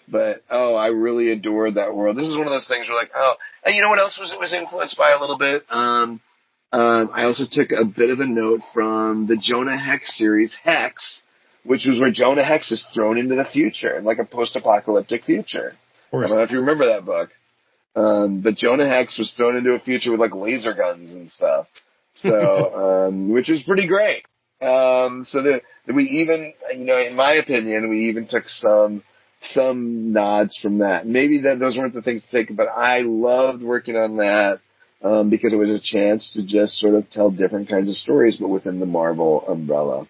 But, I really adored that world. This is one of those things where, like, and you know what else was influenced by a little bit? I also took a bit of a note from the Jonah Hex series, Hex, which was where Jonah Hex is thrown into the future, like a post-apocalyptic future. I don't know if you remember that book. But Jonah Hex was thrown into a future with, like, laser guns and stuff. So, which was pretty great. So that we even, you know, in my opinion, we even took some nods from that. Maybe those weren't the things to take, but I loved working on that. Because it was a chance to just sort of tell different kinds of stories, but within the Marvel umbrella.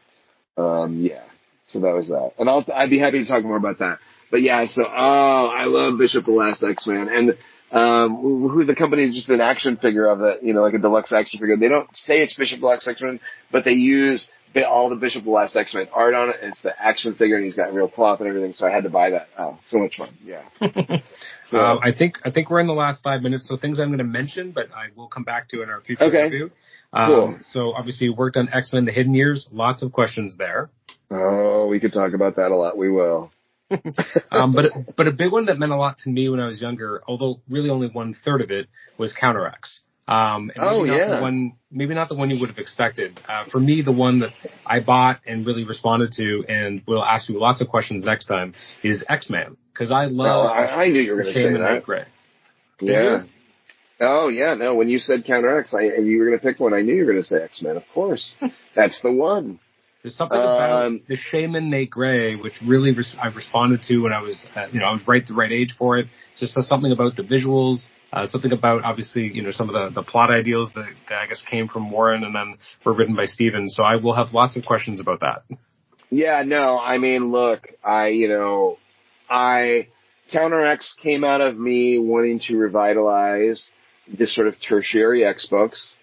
Yeah. So that was that. And I'd be happy to talk more about that. But yeah, so, I love Bishop the Last X-Man. And, who the company is just an action figure of it, you know, like a deluxe action figure. They don't say it's Bishop the Last X-Man, but they use all the Bishop the Last X-Men art on it, and it's the action figure, and he's got real cloth and everything, so I had to buy that. Oh, so much fun. Yeah. So, I think we're in the last 5 minutes, so things I'm going to mention, but I will come back to in our future review. Cool. So obviously you worked on X-Men: The Hidden Years. Lots of questions there. Oh, we could talk about that a lot. We will. But a big one that meant a lot to me when I was younger, although really only 1/3 of it, was Counter X. And maybe not the one you would have expected. For me, the one that I bought and really responded to, and will ask you lots of questions next time, is X-Man. Because I love. I knew you were going to say that. Gray. Yeah. Oh yeah. No, when you said Counter X, you were going to pick one. I knew you were going to say X-Men. Of course, that's the one. There's something about the shaman Nate Gray, which really I responded to when I was, I was the right age for it. Just something about the visuals, something about obviously, some of the plot ideals that I guess came from Warren and then were written by Steven. So I will have lots of questions about that. Yeah, no, I mean, look, Counter X came out of me wanting to revitalize this sort of tertiary X books.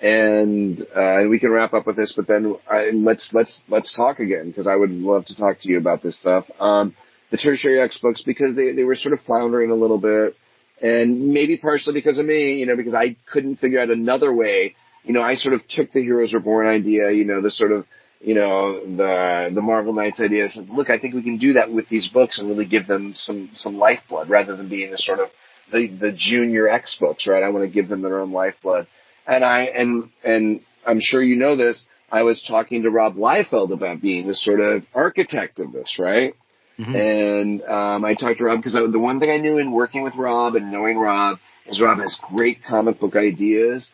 And we can wrap up with this, but then let's talk again, because I would love to talk to you about this stuff. The tertiary X books, because they were sort of floundering a little bit, and maybe partially because of me, because I couldn't figure out another way. I sort of took the Heroes Reborn idea, the sort of, the Marvel Knights idea. I said, look, I think we can do that with these books and really give them some lifeblood rather than being the sort of the junior X books, right? I want to give them their own lifeblood. And I'm sure you know this, I was talking to Rob Liefeld about being the sort of architect of this, right? Mm-hmm. And I talked to Rob because the one thing I knew in working with Rob and knowing Rob is Rob has great comic book ideas.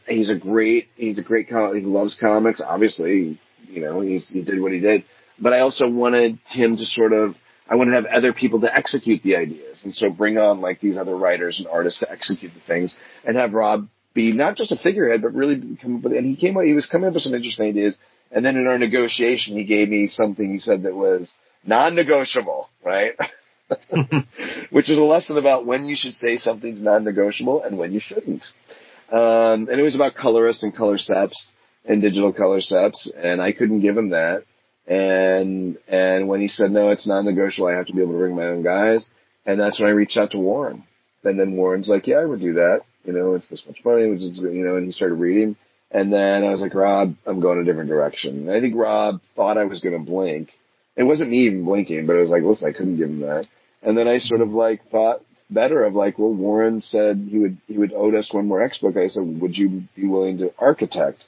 He's a great he loves comics. Obviously, he did what he did. But I also wanted him to I wanted to have other people to execute the ideas. And so bring on like these other writers and artists to execute the things and have Rob be not just a figurehead, but really come up with, and he was coming up with some interesting ideas. And then in our negotiation, he gave me something he said that was non-negotiable, right? Which is a lesson about when you should say something's non-negotiable and when you shouldn't. And it was about colorists and color steps and digital color steps, and I couldn't give him that. And when he said, no, it's non-negotiable, I have to be able to bring my own guys. And that's when I reached out to Warren. And then Warren's like, yeah, I would do that. It's this much money, which is, and he started reading. And then I was like, Rob, I'm going a different direction. And I think Rob thought I was going to blink. It wasn't me even blinking, but it was like, listen, I couldn't give him that. And then I sort of thought better of well, Warren said he would owe us one more X book. I said, would you be willing to architect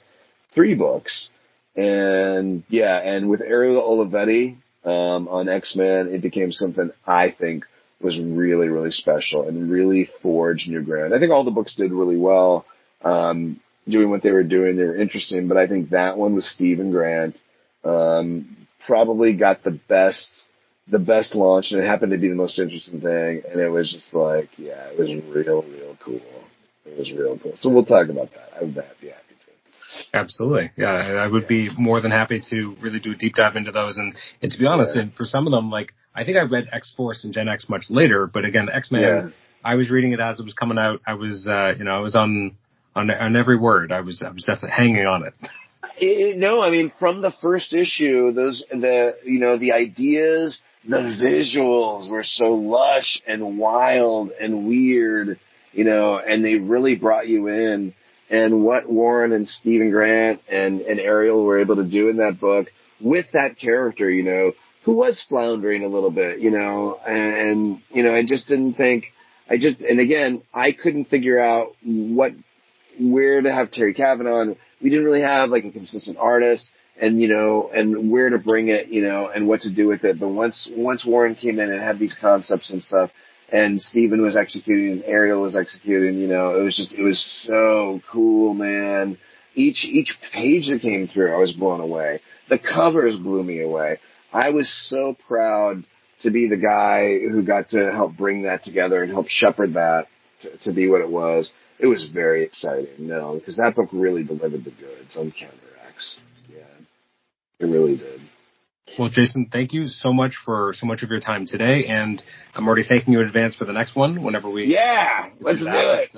3 books? And yeah, and with Ariel Olivetti, on X-Men, it became something I think was really, really special and really forged new ground. I think all the books did really well, doing what they were doing. They were interesting, but I think that one with Steve and Grant, probably got the best launch, and it happened to be the most interesting thing. And it was just it was real, real cool. It was real cool. So we'll talk about that. I would be happy to. Absolutely. Yeah, I would be more than happy to really do a deep dive into those. And to be honest, and for some of them, I think I read X-Force and Gen X much later, but again, X-Men, I was reading it as it was coming out. I was, I was on every word. I was definitely hanging on it. No, I mean, from the first issue, the ideas, the visuals were so lush and wild and weird, and they really brought you in. And what Warren and Stephen Grant and Ariel were able to do in that book with that character, who was floundering a little bit, and I just didn't think, and again, I couldn't figure out where to have Terry Cavanaugh. We didn't really have a consistent artist and where to bring it, and what to do with it. But once Warren came in and had these concepts and stuff, and Steven was executing and Ariel was executing, it was so cool, man. Each page that came through, I was blown away. The covers blew me away. I was so proud to be the guy who got to help bring that together and help shepherd that to be what it was. It was very exciting, because that book really delivered the goods on Counter X. Yeah, it really did. Well, Jason, thank you so much for so much of your time today, and I'm already thanking you in advance for the next one whenever we... Yeah, let's do it.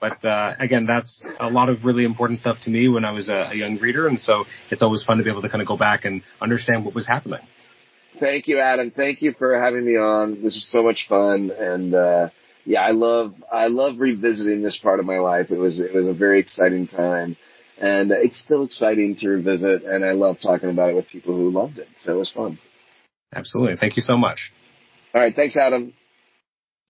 But again, that's a lot of really important stuff to me when I was a young reader, and so it's always fun to be able to kind of go back and understand what was happening. Thank you, Adam. Thank you for having me on. This was so much fun, and I love revisiting this part of my life. It was a very exciting time. And it's still exciting to revisit, and I love talking about it with people who loved it. So it was fun. Absolutely. Thank you so much. All right. Thanks, Adam.